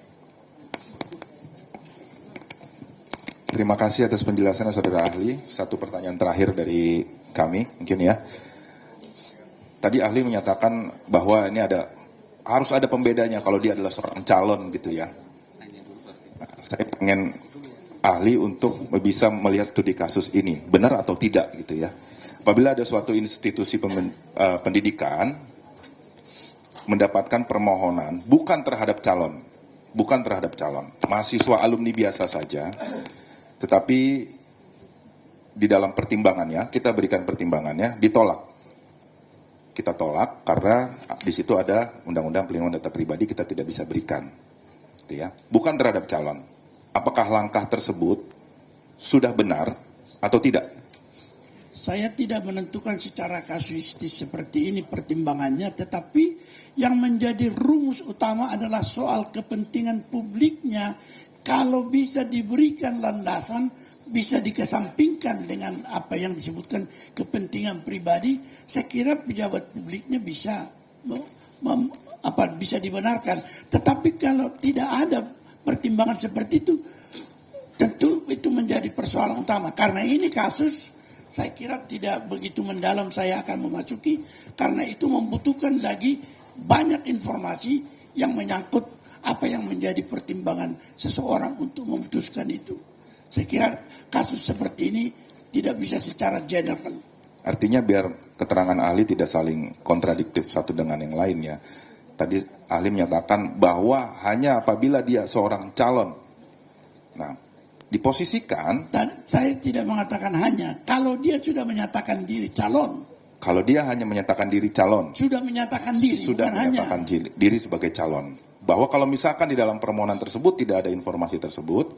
Terima kasih atas penjelasannya saudara ahli. Satu pertanyaan terakhir dari kami mungkin ya. Tadi ahli menyatakan bahwa ini harus ada pembedanya kalau dia adalah seorang calon gitu ya. Saya pengen ahli untuk bisa melihat studi kasus ini benar atau tidak gitu ya. Apabila ada suatu institusi pendidikan mendapatkan permohonan bukan terhadap calon, mahasiswa alumni biasa saja Tetapi di dalam pertimbangannya, kita berikan pertimbangannya, ditolak. Kita tolak karena di situ ada Undang-Undang Pelindungan Data Pribadi, kita tidak bisa berikan. Gitu ya. Bukan terhadap calon. Apakah langkah tersebut sudah benar atau tidak?
Saya tidak menentukan secara kasuistis seperti ini pertimbangannya, tetapi yang menjadi rumus utama adalah soal kepentingan publiknya. Kalau bisa diberikan landasan, bisa dikesampingkan dengan apa yang disebutkan kepentingan pribadi, saya kira pejabat publiknya bisa bisa dibenarkan. Tetapi kalau tidak ada pertimbangan seperti itu, tentu itu menjadi persoalan utama. Karena ini kasus, saya kira tidak begitu mendalam saya akan memasuki, karena itu membutuhkan lagi banyak informasi yang menyangkut apa yang menjadi pertimbangan seseorang untuk memutuskan itu. Saya kira kasus seperti ini tidak bisa secara general.
Artinya biar keterangan ahli tidak saling kontradiktif satu dengan yang lainnya. Tadi ahli menyatakan bahwa hanya apabila dia seorang calon. Nah, diposisikan.
Dan saya tidak mengatakan hanya, kalau dia sudah menyatakan diri calon.
Kalau dia hanya menyatakan diri calon.
Sudah menyatakan diri,
sudah
bukan
menyatakan
hanya
diri sebagai calon. Bahwa kalau misalkan di dalam permohonan tersebut tidak ada informasi tersebut,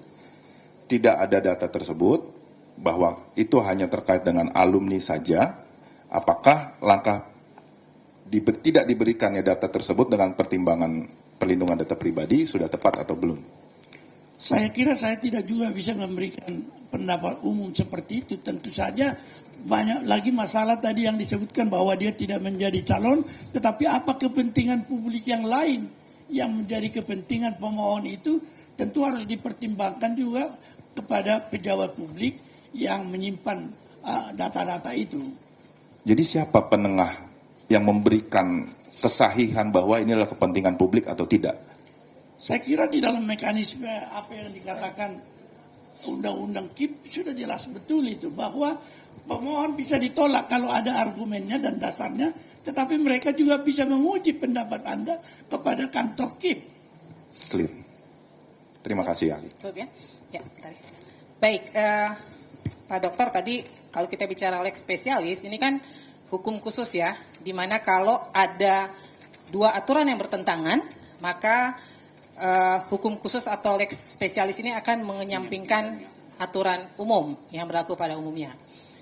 tidak ada data tersebut, bahwa itu hanya terkait dengan alumni saja, apakah langkah tidak diberikannya data tersebut dengan pertimbangan perlindungan data pribadi sudah tepat atau belum?
Saya kira saya tidak juga bisa memberikan pendapat umum seperti itu. Tentu saja banyak lagi masalah tadi yang disebutkan bahwa dia tidak menjadi calon, tetapi apa kepentingan publik yang lain yang menjadi kepentingan pemohon itu tentu harus dipertimbangkan juga kepada pejabat publik yang menyimpan data-data itu.
Jadi siapa penengah yang memberikan kesahihan bahwa ini adalah kepentingan publik atau tidak?
Saya kira di dalam mekanisme apa yang dikatakan Undang-Undang KIP sudah jelas betul itu, bahwa pemohon bisa ditolak kalau ada argumennya dan dasarnya, tetapi mereka juga bisa menguji pendapat Anda kepada kantor KIP.
Clear. Terima kasih ahli.
Ya, baik, Pak Dokter, tadi kalau kita bicara lex spesialis, ini kan hukum khusus ya, di mana kalau ada dua aturan yang bertentangan, maka hukum khusus atau lex spesialis ini akan mengenyampingkan aturan umum yang berlaku pada umumnya.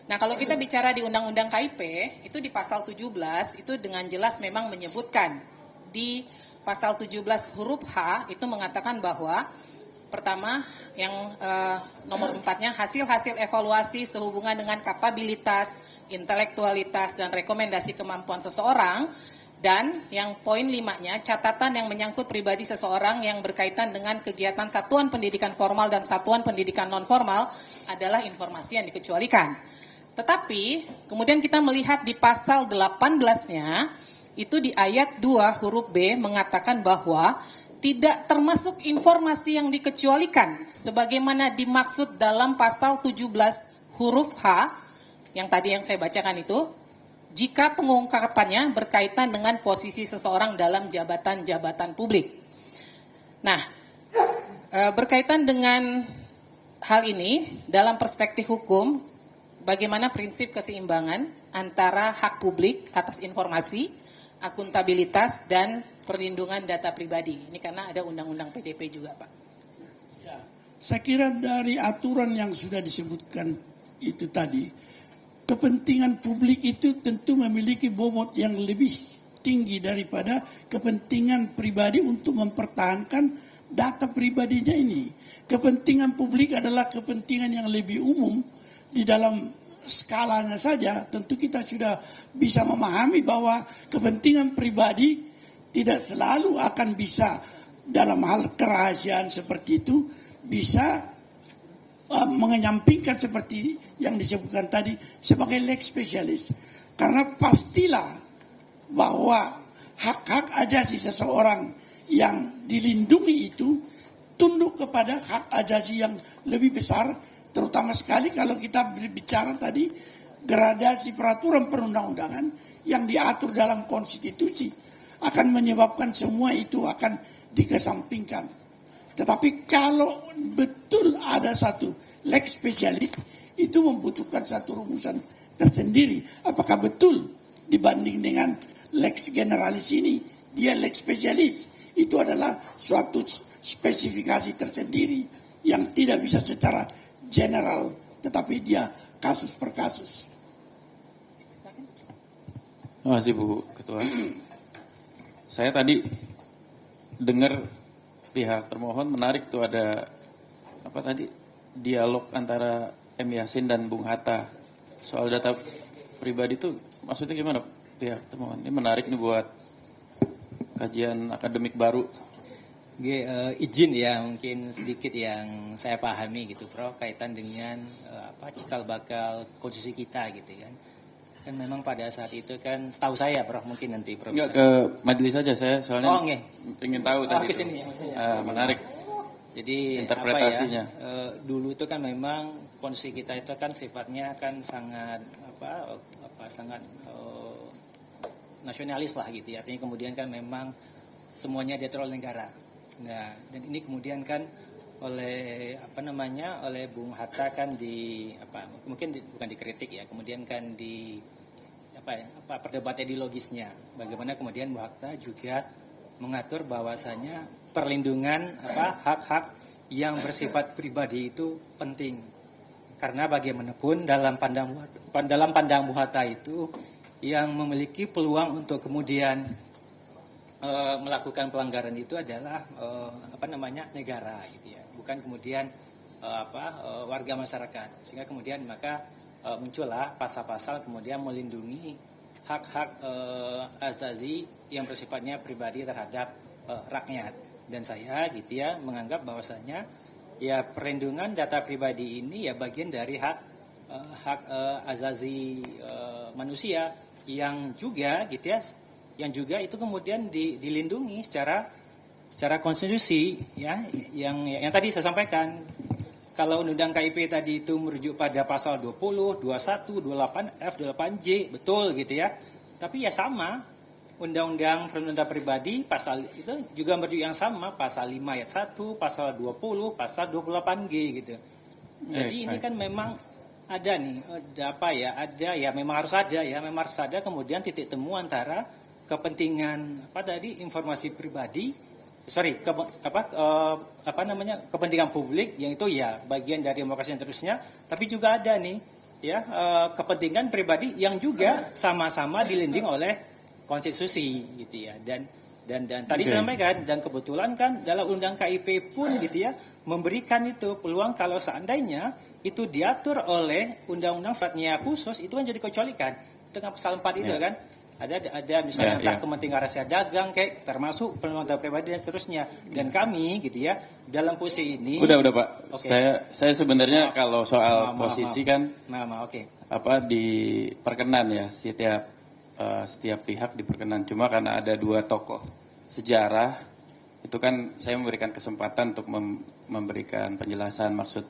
Nah, kalau kita bicara di Undang-Undang KIP, itu di pasal 17, itu dengan jelas memang menyebutkan di pasal 17 huruf H, itu mengatakan bahwa pertama, yang nomor 4-nya, hasil-hasil evaluasi sehubungan dengan kapabilitas, intelektualitas, dan rekomendasi kemampuan seseorang. Dan yang poin 5-nya, catatan yang menyangkut pribadi seseorang yang berkaitan dengan kegiatan satuan pendidikan formal dan satuan pendidikan non-formal adalah informasi yang dikecualikan. Tetapi, kemudian kita melihat di pasal 18-nya, itu di ayat 2 huruf B mengatakan bahwa tidak termasuk informasi yang dikecualikan sebagaimana dimaksud dalam pasal 17 huruf H, yang tadi yang saya bacakan itu, jika pengungkapannya berkaitan dengan posisi seseorang dalam jabatan-jabatan publik. Nah, berkaitan dengan hal ini, dalam perspektif hukum, bagaimana prinsip keseimbangan antara hak publik atas informasi, akuntabilitas, dan perlindungan data pribadi. Ini karena ada undang-undang PDP juga, Pak.
Ya, saya kira dari aturan yang sudah disebutkan itu tadi, kepentingan publik itu tentu memiliki bobot yang lebih tinggi daripada kepentingan pribadi untuk mempertahankan data pribadinya ini. Kepentingan publik adalah kepentingan yang lebih umum di dalam skalanya saja. Tentu kita sudah bisa memahami bahwa kepentingan pribadi tidak selalu akan bisa dalam hal kerahasiaan seperti itu bisa mengenyampingkan seperti yang disebutkan tadi sebagai lex spesialis. Karena pastilah bahwa hak-hak ajasi seseorang yang dilindungi itu tunduk kepada hak ajasi yang lebih besar, terutama sekali kalau kita berbicara tadi gradasi peraturan perundang-undangan yang diatur dalam konstitusi akan menyebabkan semua itu akan dikesampingkan. Tetapi kalau betul betul ada satu lex spesialis, itu membutuhkan satu rumusan tersendiri. Apakah betul dibanding dengan lex generalis ini, dia lex spesialis? Itu adalah suatu spesifikasi tersendiri yang tidak bisa secara general, tetapi dia kasus per kasus.
Terima kasih Bu Ketua. Saya tadi dengar pihak termohon menarik tuh ada apa tadi dialog antara M. Yasin dan Bung Hatta soal data pribadi itu maksudnya gimana pihak termohon? Ini menarik nih buat kajian akademik baru.
Izin ya mungkin sedikit yang saya pahami gitu Prof kaitan dengan cikal bakal konstitusi kita gitu kan. Kan memang pada saat itu kan setahu saya Prof mungkin nanti Prof
Enggak ke majelis saja saya soalnya ingin tahu tadi.
Kesini,
menarik.
Jadi
interpretasinya.
Dulu itu kan memang konstitusi kita itu kan sifatnya kan sangat sangat nasionalis lah gitu ya. Artinya kemudian kan memang semuanya diatur oleh negara. Nah, dan ini kemudian kan oleh oleh Bung Hatta kan bukan dikritik ya, kemudian kan perdebatan ideologisnya. Bagaimana kemudian Bung Hatta juga mengatur bahwasanya perlindungan hak-hak yang bersifat pribadi itu penting. Karena bagaimanapun dalam pandang Bung Hatta itu yang memiliki peluang untuk kemudian melakukan pelanggaran itu adalah negara gitu ya, bukan kemudian warga masyarakat. Sehingga kemudian maka muncullah pasal-pasal kemudian melindungi hak-hak asasi yang bersifatnya pribadi terhadap rakyat. Dan saya gitu ya menganggap bahwasanya ya perlindungan data pribadi ini ya bagian dari hak asasi manusia yang juga gitu ya, yang juga itu kemudian dilindungi secara konstitusi ya, yang tadi saya sampaikan. Kalau undang KIP tadi itu merujuk pada pasal 20, 21, 28F, 28J, betul gitu ya. Tapi ya sama, undang-undang perlindungan pribadi pasal itu juga merujuk yang sama, pasal 5 ayat 1, pasal 20, pasal 28G gitu. Jadi ini kan memang ada nih, memang harus ada kemudian titik temu antara kepentingan informasi pribadi, kepentingan publik yang itu ya bagian dari demokrasi dan seterusnya, tapi juga ada nih ya kepentingan pribadi yang juga sama-sama dilindungi oleh konstitusi gitu ya. Dan tadi saya sampaikan, dan kebetulan kan dalam undang KIP pun gitu ya memberikan itu peluang kalau seandainya itu diatur oleh undang-undang sifatnya khusus, itu kan jadi kecualikan dengan pasal 4 itu kan. Ada misalnya entah kepentingan rahasia dagang kayak termasuk perlindungan pribadi dan seterusnya. Dan kami gitu ya dalam posisi ini
udah Pak. Okay. Saya sebenarnya kalau soal posisi kan diperkenan ya setiap pihak diperkenan. Cuma karena ada dua tokoh sejarah itu kan saya memberikan kesempatan untuk memberikan penjelasan maksud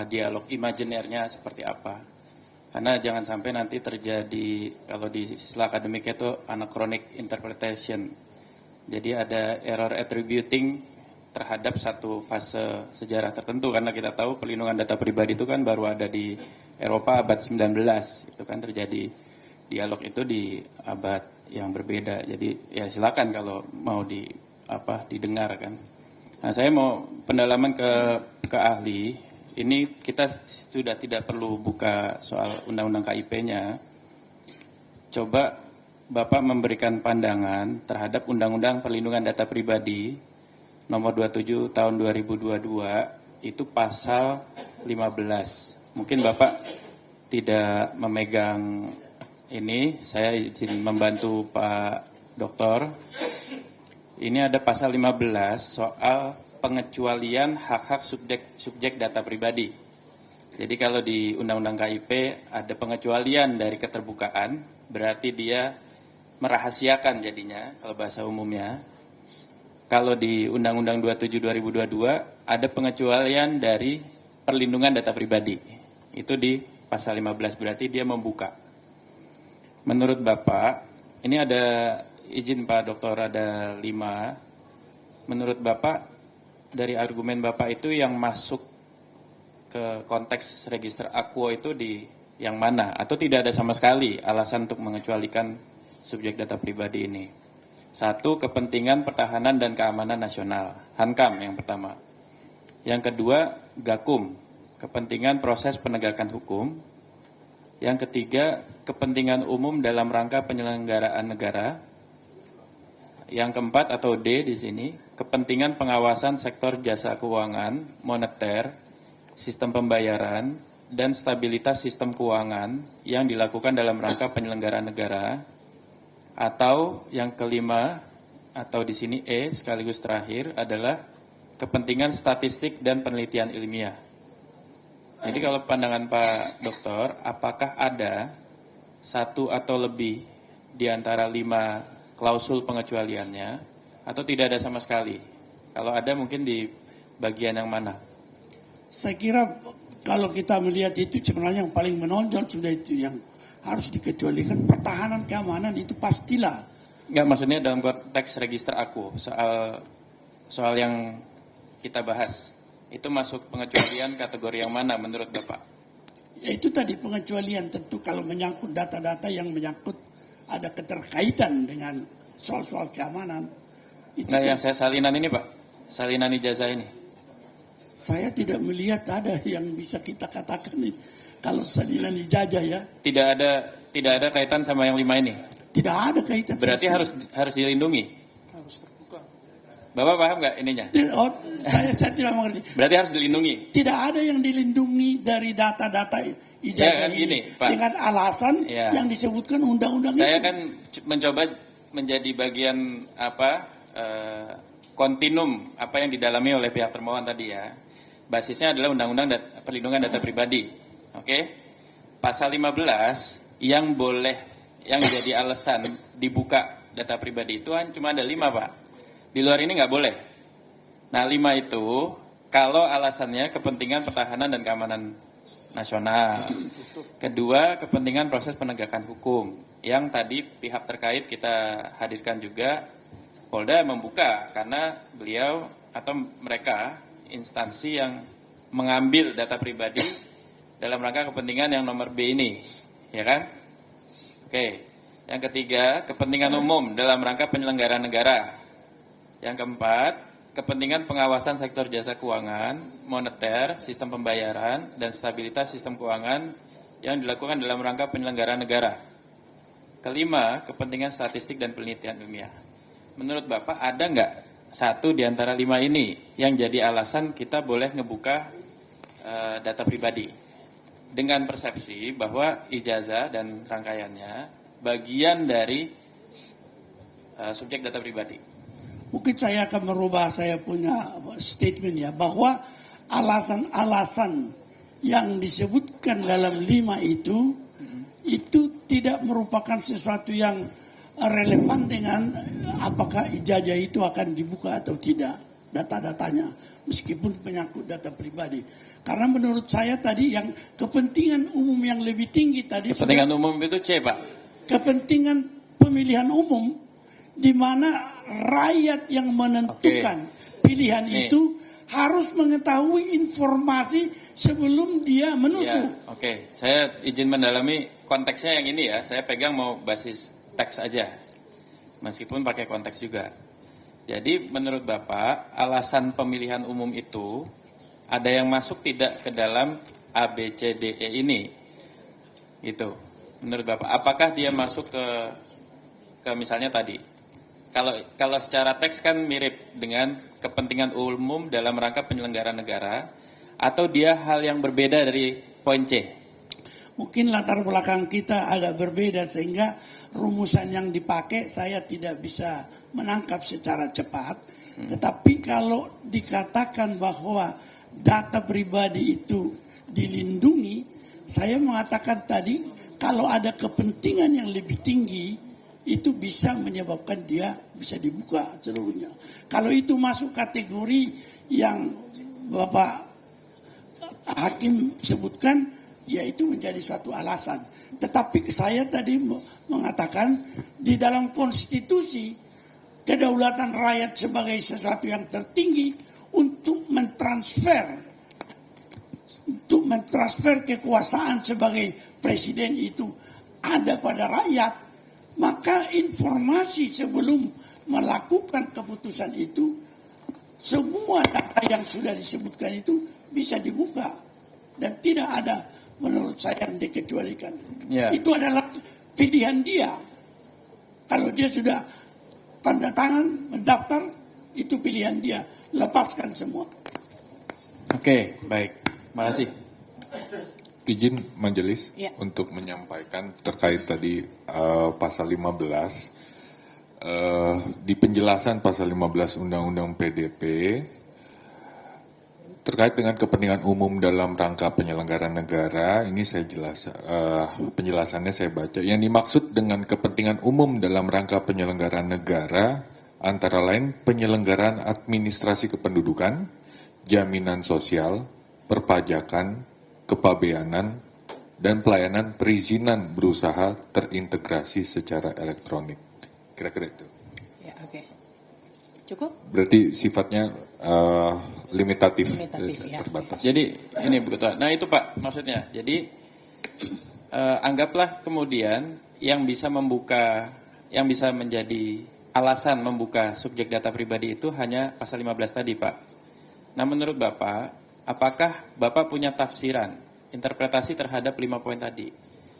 dialog imajinernya seperti apa. Karena jangan sampai nanti terjadi, kalau di istilah akademiknya itu anachronic interpretation. Jadi ada error attributing terhadap satu fase sejarah tertentu. Karena kita tahu perlindungan data pribadi itu kan baru ada di Eropa abad 19. Itu kan terjadi dialog itu di abad yang berbeda. Jadi ya silakan kalau mau didengar kan. Nah saya mau pendalaman ke ahli. Ini kita sudah tidak perlu buka soal undang-undang KIP-nya. Coba Bapak memberikan pandangan terhadap Undang-Undang Perlindungan Data Pribadi nomor 27 tahun 2022 itu pasal 15. Mungkin Bapak tidak memegang ini, saya izin membantu Pak Doktor. Ini ada pasal 15 soal pengecualian hak-hak subjek data pribadi. Jadi kalau di Undang-Undang KIP ada pengecualian dari keterbukaan, berarti dia merahasiakan jadinya kalau bahasa umumnya. Kalau di Undang-Undang 27 2022 ada pengecualian dari perlindungan data pribadi. Itu di pasal 15, berarti dia membuka. Menurut Bapak, ini ada izin Pak Dokter ada 5. Menurut Bapak, dari argumen Bapak itu yang masuk ke konteks register Aquo itu di yang mana, atau tidak ada sama sekali alasan untuk mengecualikan subjek data pribadi ini. Satu, kepentingan pertahanan dan keamanan nasional, Hankam yang pertama. Yang kedua, Gakum, kepentingan proses penegakan hukum. Yang ketiga, kepentingan umum dalam rangka penyelenggaraan negara. Yang keempat atau D di sini, kepentingan pengawasan sektor jasa keuangan, moneter, sistem pembayaran, dan stabilitas sistem keuangan yang dilakukan dalam rangka penyelenggaraan negara. Atau yang kelima, atau di sini E sekaligus terakhir adalah kepentingan statistik dan penelitian ilmiah. Jadi kalau pandangan Pak Dokter, apakah ada satu atau lebih di antara 5 klausul pengecualiannya, atau tidak ada sama sekali? Kalau ada mungkin di bagian yang mana?
Saya kira kalau kita melihat itu sebenarnya yang paling menonjol sudah itu yang harus dikecualikan, pertahanan keamanan itu pastilah.
Enggak, maksudnya dalam konteks register Aquo, soal yang kita bahas. Itu masuk pengecualian kategori yang mana menurut Bapak?
Ya itu tadi pengecualian, tentu kalau menyangkut data-data yang menyangkut ada keterkaitan dengan soal-soal keamanan. Itu
nah, yang saya salinan ini Pak, salinan ijazah ini.
Saya tidak melihat ada yang bisa kita katakan nih kalau salinan ijazah ya.
Tidak ada kaitan sama yang 5 ini.
Tidak ada kaitan.
Berarti harus dilindungi. Bapak paham nggak ininya?
Oh, saya tidak mengerti.
Berarti harus dilindungi.
Tidak ada yang dilindungi dari data-data ijazah
ya, kan, ini Pak,
dengan alasan yang disebutkan undang-undang itu.
Saya kan mencoba menjadi bagian kontinum apa yang didalami oleh pihak termohon tadi ya. Basisnya adalah undang-undang perlindungan data pribadi. Oke? Pasal 15 yang jadi alasan dibuka data pribadi itu cuma ada 5 Pak. Di luar ini nggak boleh. Nah 5 itu kalau alasannya kepentingan pertahanan dan keamanan nasional. Kedua, kepentingan proses penegakan hukum. Yang tadi pihak terkait kita hadirkan juga, Polda membuka karena beliau atau mereka instansi yang mengambil data pribadi dalam rangka kepentingan yang nomor B ini, ya kan? Oke. Yang ketiga, kepentingan umum dalam rangka penyelenggaraan negara. Yang keempat, kepentingan pengawasan sektor jasa keuangan, moneter, sistem pembayaran, dan stabilitas sistem keuangan yang dilakukan dalam rangka penyelenggaraan negara. Kelima, kepentingan statistik dan penelitian ilmiah. Menurut Bapak, ada nggak satu di antara 5 ini yang jadi alasan kita boleh ngebuka data pribadi? Dengan persepsi bahwa ijazah dan rangkaiannya bagian dari subjek data pribadi.
Mungkin saya akan merubah saya punya statement ya, bahwa alasan-alasan yang disebutkan dalam 5 itu tidak merupakan sesuatu yang relevan dengan apakah ijazah itu akan dibuka atau tidak data-datanya, meskipun menyangkut data pribadi. Karena menurut saya tadi yang kepentingan umum yang lebih tinggi tadi.
Kepentingan umum itu C Pak?
Kepentingan pemilihan umum di mana rakyat yang menentukan pilihan itu harus mengetahui informasi sebelum dia menusuk.
Ya, saya izin mendalami konteksnya yang ini ya. Saya pegang mau basis teks aja, meskipun pakai konteks juga. Jadi menurut Bapak, alasan pemilihan umum itu ada yang masuk tidak ke dalam ABCDE ini? Itu menurut Bapak, apakah dia masuk ke misalnya tadi? Kalau secara teks kan mirip dengan kepentingan umum dalam rangka penyelenggaraan negara, atau dia hal yang berbeda dari poin C?
Mungkin latar belakang kita agak berbeda sehingga rumusan yang dipakai saya tidak bisa menangkap secara cepat. Tetapi kalau dikatakan bahwa data pribadi itu dilindungi, saya mengatakan tadi kalau ada kepentingan yang lebih tinggi, itu bisa menyebabkan dia bisa dibuka seluruhnya. Kalau itu masuk kategori yang Bapak Hakim sebutkan, ya itu menjadi suatu alasan. Tetapi saya tadi mengatakan di dalam konstitusi, kedaulatan rakyat sebagai sesuatu yang tertinggi untuk mentransfer untuk mentransfer kekuasaan sebagai presiden itu ada pada rakyat, maka informasi sebelum melakukan keputusan itu, semua data yang sudah disebutkan itu bisa dibuka dan tidak ada menurut saya yang dikecualikan. Itu adalah pilihan dia. Kalau dia sudah tanda tangan mendaftar, itu pilihan dia, lepaskan semua.
Oke, baik, makasih.
Izin majelis
Ya.
untuk menyampaikan terkait tadi pasal 15. Di penjelasan pasal 15 Undang-Undang PDP terkait dengan kepentingan umum dalam rangka penyelenggaraan negara, ini saya penjelasannya saya baca. Yang dimaksud dengan kepentingan umum dalam rangka penyelenggaraan negara antara lain penyelenggaraan administrasi kependudukan, jaminan sosial, perpajakan, kepabeanan, dan pelayanan perizinan berusaha terintegrasi secara elektronik. Kira-kira itu.
Ya, oke. Cukup?
Berarti sifatnya limitatif,
Ya.
terbatas.
Jadi ini begitu. Nah itu Pak maksudnya. Jadi anggaplah kemudian yang bisa menjadi alasan membuka subjek data pribadi itu hanya pasal 15 tadi Pak. Nah menurut Bapak, apakah Bapak punya tafsiran, interpretasi terhadap 5 poin tadi?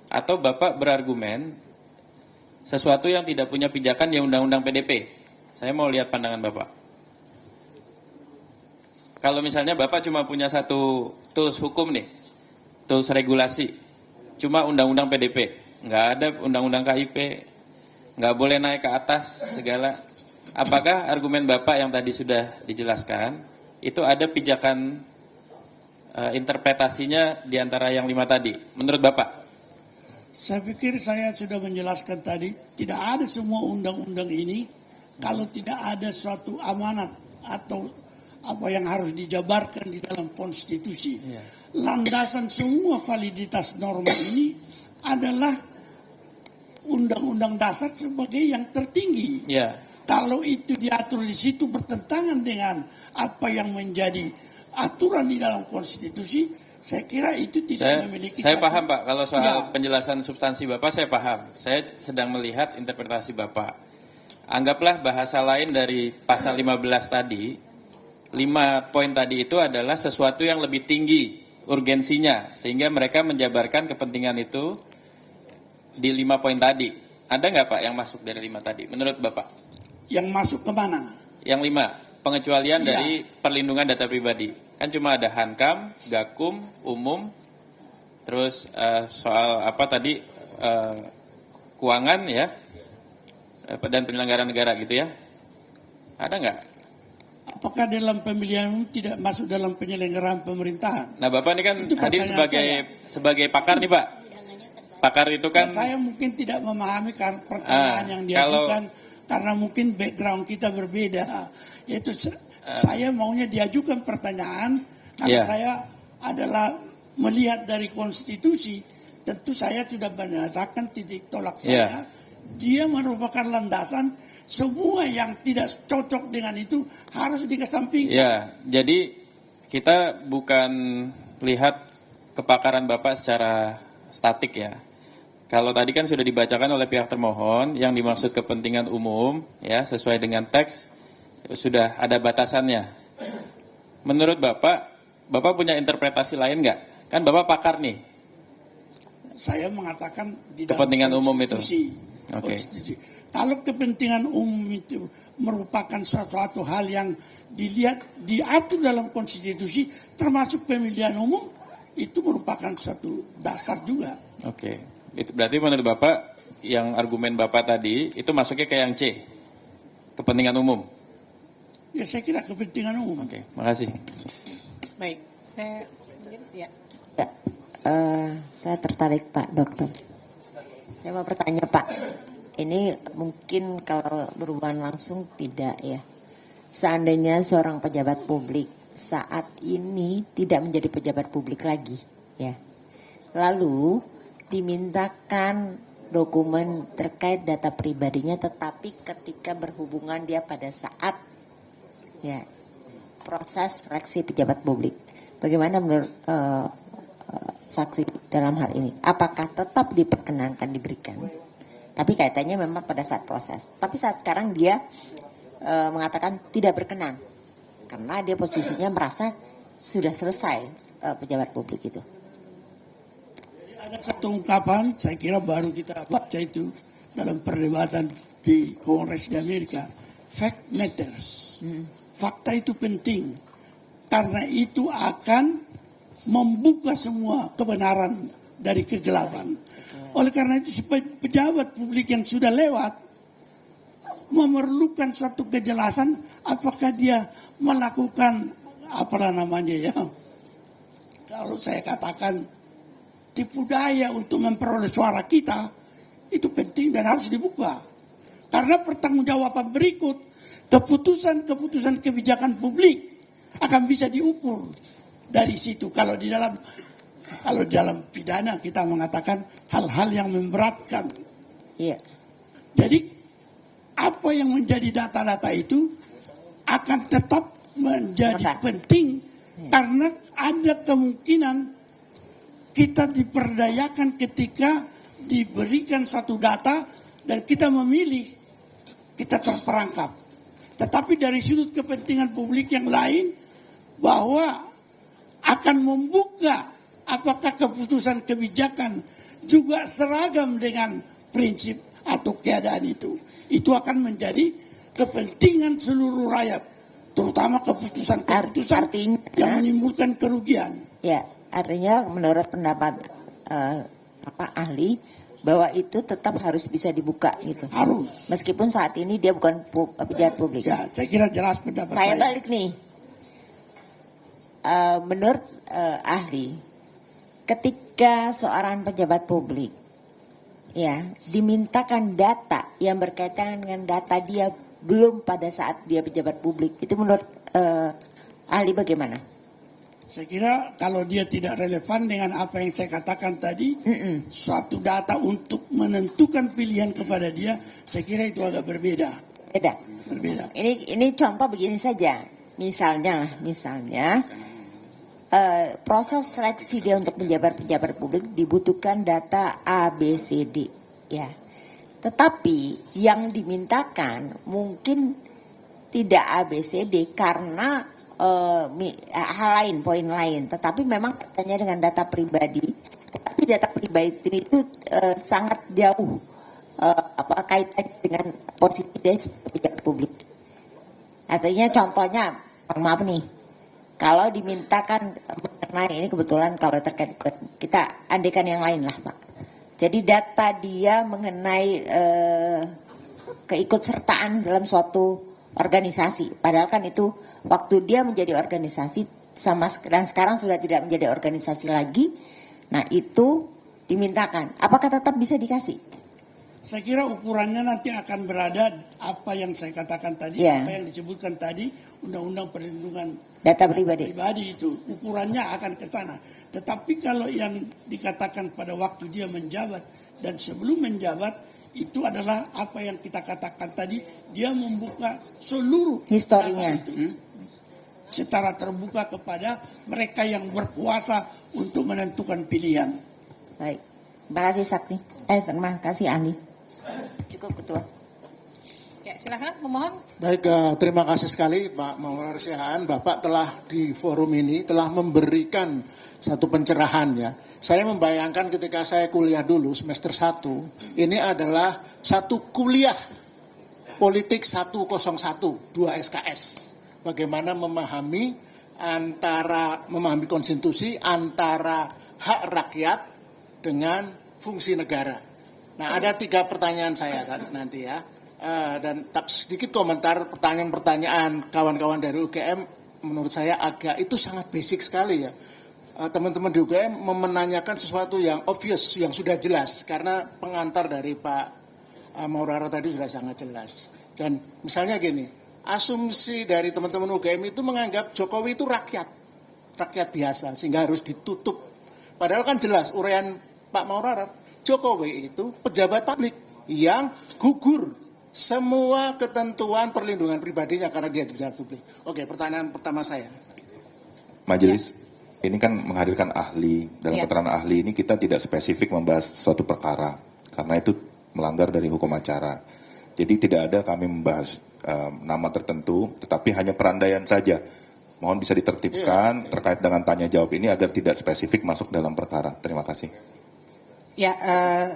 Atau Bapak berargumen sesuatu yang tidak punya pijakan di Undang-Undang PDP? Saya mau lihat pandangan Bapak. Kalau misalnya Bapak cuma punya satu tools hukum nih, tools regulasi, cuma Undang-Undang PDP, nggak ada Undang-Undang KIP, nggak boleh naik ke atas segala. Apakah argumen Bapak yang tadi sudah dijelaskan, itu ada pijakan interpretasinya di antara yang 5 tadi, menurut Bapak?
Saya pikir saya sudah menjelaskan tadi, tidak ada semua undang-undang ini kalau tidak ada suatu amanat atau apa yang harus dijabarkan di dalam konstitusi. Landasan semua validitas norma ini adalah undang-undang dasar sebagai yang tertinggi. Kalau itu diatur di situ bertentangan dengan apa yang menjadi aturan di dalam konstitusi, saya kira itu tidak memiliki.
Saya paham Pak, kalau soal penjelasan substansi Bapak saya paham. Saya sedang melihat interpretasi Bapak. Anggaplah bahasa lain dari pasal 15 tadi, 5 poin tadi itu adalah sesuatu yang lebih tinggi urgensinya, sehingga mereka menjabarkan kepentingan itu di 5 poin tadi. Ada nggak Pak yang masuk dari 5 tadi, menurut Bapak?
Yang masuk ke mana?
Yang 5, pengecualian dari perlindungan data pribadi. Kan cuma ada Hankam, Gakum, Umum, terus soal apa tadi, keuangan ya, dan penyelenggaraan negara gitu ya. Ada nggak? Apakah
dalam pemilihan tidak masuk dalam penyelenggaraan pemerintahan?
Nah Bapak ini kan hadir sebagai pakar nih Pak. Pakar itu kan.
Saya mungkin tidak memahami pertanyaan yang diajukan karena mungkin background kita berbeda. Yaitu saya maunya diajukan pertanyaan karena saya adalah melihat dari konstitusi. Tentu saya sudah menyatakan titik tolak saya. Dia merupakan landasan. Semua yang tidak cocok dengan itu harus dikesampingkan.
Ya, jadi kita bukan lihat kepakaran Bapak secara statik ya. Kalau tadi kan sudah dibacakan oleh pihak termohon yang dimaksud kepentingan umum ya sesuai dengan teks sudah ada batasannya. Menurut Bapak punya interpretasi lain nggak? Kan Bapak pakar nih.
Saya mengatakan di dalam
kepentingan umum itu.
Kalau kepentingan umum itu merupakan sesuatu hal yang diatur dalam konstitusi, termasuk pemilihan umum, itu merupakan suatu dasar juga.
Oke, itu berarti menurut Bapak yang argumen Bapak tadi itu masuknya ke yang C, kepentingan umum.
Ya saya kira kepentingan umum.
Oke, makasih.
Baik, saya
saya tertarik Pak Dokter. Saya mau bertanya Pak. Ini mungkin kalau berhubungan langsung tidak ya. Seandainya seorang pejabat publik saat ini tidak menjadi pejabat publik lagi ya. Lalu dimintakan dokumen terkait data pribadinya tetapi ketika berhubungan dia pada saat ya proses seleksi pejabat publik. Bagaimana menurut saksi dalam hal ini? Apakah tetap diperkenankan diberikan? Tapi kaitannya memang pada saat proses. Tapi saat sekarang dia mengatakan tidak berkenan karena dia posisinya merasa sudah selesai pejabat publik itu.
Ada satu ungkapan, saya kira baru kita baca itu dalam perdebatan di Kongres di Amerika. Fact matters. Fakta itu penting. Karena itu akan membuka semua kebenaran dari kegelapan. Oleh karena itu supaya pejabat publik yang sudah lewat memerlukan suatu kejelasan apakah dia melakukan apalah namanya ya. Kalau saya katakan tipu daya untuk memperoleh suara kita, itu penting dan harus dibuka. Karena pertanggungjawaban berikut, keputusan-keputusan kebijakan publik akan bisa diukur dari situ. Kalau di dalam pidana kita mengatakan hal-hal yang memberatkan.
Iya.
Jadi apa yang menjadi data-data itu akan tetap menjadi penting karena ada kemungkinan kita diperdayakan ketika diberikan satu data dan kita memilih, kita terperangkap. Tetapi dari sudut kepentingan publik yang lain bahwa akan membuka apakah keputusan kebijakan juga seragam dengan prinsip atau keadaan itu. Itu akan menjadi kepentingan seluruh rakyat, terutama keputusan-keputusan yang menimbulkan kerugian.
Ya, artinya menurut pendapat ahli bahwa itu tetap harus bisa dibuka gitu.
Harus.
Meskipun saat ini dia bukan pejabat publik.
Ya, saya kira jelas pendapat
saya. Balik nih. Menurut ahli, ketika seorang pejabat publik ya dimintakan data yang berkaitan dengan data dia belum pada saat dia pejabat publik, itu menurut ahli bagaimana?
Saya kira kalau dia tidak relevan dengan apa yang saya katakan tadi, suatu data untuk menentukan pilihan kepada dia, saya kira itu agak berbeda. Berbeda.
Ini contoh begini saja, misalnya proses seleksi dia untuk pejabat publik dibutuhkan data A, B, C, D, ya. Tetapi yang dimintakan mungkin tidak A, B, C, D karena hal lain, poin lain. Tetapi memang katanya dengan data pribadi. Tetapi data pribadi itu sangat jauh kaitannya dengan posisi dia sebagai pejabat publik. Artinya contohnya, maaf nih, kalau dimintakan mengenai ini kebetulan kalau terkait kita andaikan yang lain lah Pak. Jadi data dia mengenai keikutsertaan dalam suatu organisasi. Padahal kan itu waktu dia menjadi organisasi dan sekarang sudah tidak menjadi organisasi lagi. Nah itu dimintakan. Apakah tetap bisa dikasih?
Saya kira ukurannya nanti akan berada apa yang saya katakan tadi, apa yang disebutkan tadi, Undang-Undang Perlindungan
Data Pribadi
itu. Ukurannya akan ke sana. Tetapi kalau yang dikatakan pada waktu dia menjabat dan sebelum menjabat, itu adalah apa yang kita katakan tadi, dia membuka seluruh
historinya
itu secara terbuka kepada mereka yang berkuasa untuk menentukan pilihan.
Baik, terima kasih Sakti. Terima kasih ahli. Cukup Ketua.
Ya, silakan memohon.
Baik, terima kasih sekali Pak Maulana Sihaan. Bapak telah di forum ini telah memberikan satu pencerahan ya. Saya membayangkan ketika saya kuliah dulu semester 1, ini adalah satu kuliah politik 101, 2 SKS. Bagaimana memahami konstitusi antara hak rakyat dengan fungsi negara. Nah, ada 3 pertanyaan saya nanti ya. Dan sedikit komentar pertanyaan-pertanyaan kawan-kawan dari UGM menurut saya itu sangat basic sekali ya. Teman-teman di UGM menanyakan sesuatu yang obvious, yang sudah jelas karena pengantar dari Pak Maurara tadi sudah sangat jelas. Dan misalnya gini, asumsi dari teman-teman UGM itu menganggap Jokowi itu rakyat biasa sehingga harus ditutup. Padahal kan jelas uraian Pak Maurara, Jokowi itu pejabat publik yang gugur semua ketentuan perlindungan pribadinya karena dia pejabat publik. Oke, pertanyaan pertama saya.
Majelis. ini kan menghadirkan ahli. Dalam keterangan ahli ini kita tidak spesifik membahas suatu perkara, karena itu melanggar dari hukum acara. Jadi tidak ada kami membahas nama tertentu, tetapi hanya perandaian saja. Mohon bisa ditertibkan terkait dengan tanya jawab ini agar tidak spesifik masuk dalam perkara. Terima kasih.
Ya,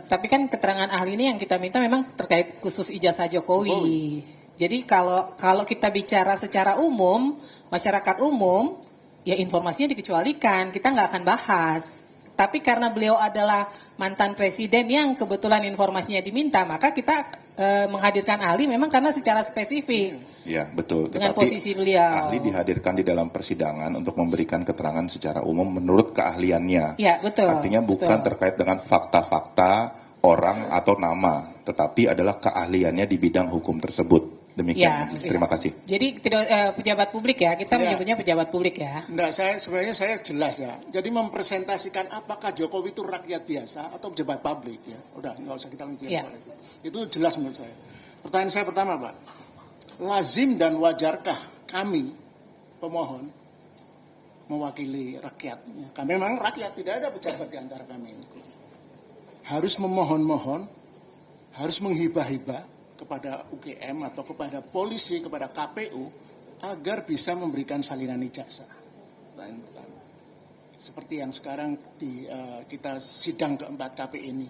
tapi kan keterangan ahli ini yang kita minta memang terkait khusus ijazah Jokowi. Jadi kalau kita bicara secara umum, masyarakat umum, ya informasinya dikecualikan, kita nggak akan bahas. Tapi karena beliau adalah mantan presiden yang kebetulan informasinya diminta, maka kita menghadirkan ahli memang karena secara spesifik.
Ya, betul.
Dengan
Tetapi
posisi beliau.
ahli dihadirkan di dalam persidangan untuk memberikan keterangan secara umum menurut keahliannya.
Ya, betul.
Artinya bukan terkait dengan fakta-fakta orang atau nama, tetapi adalah keahliannya di bidang hukum tersebut. Demikian. Terima kasih.
Jadi tidak pejabat publik ya, kita menyebutnya pejabat publik ya.
Enggak, sebenarnya saya jelas ya. Jadi mempresentasikan apakah Jokowi itu rakyat biasa atau pejabat publik ya. Udah, nggak usah kita lanjutkan soal itu. Itu jelas menurut saya. Pertanyaan saya pertama, Pak. Lazim dan wajarkah kami pemohon mewakili rakyat? Kami memang rakyat, tidak ada pejabat di antara kami ini. Harus memohon-mohon, harus menghibah-hibah kepada UGM atau kepada polisi, kepada KPU agar bisa memberikan salinan ijazah. Pertanyaan pertama. Seperti yang sekarang kita sidang keempat KPI ini.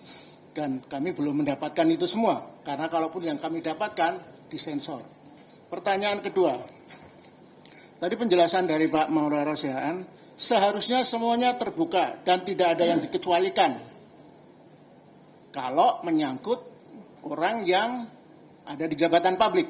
Dan kami belum mendapatkan itu semua. Karena kalaupun yang kami dapatkan, disensor. Pertanyaan kedua. Tadi penjelasan dari Pak Maulana Rosyaan, seharusnya semuanya terbuka dan tidak ada yang dikecualikan. Kalau menyangkut orang yang ada di jabatan publik.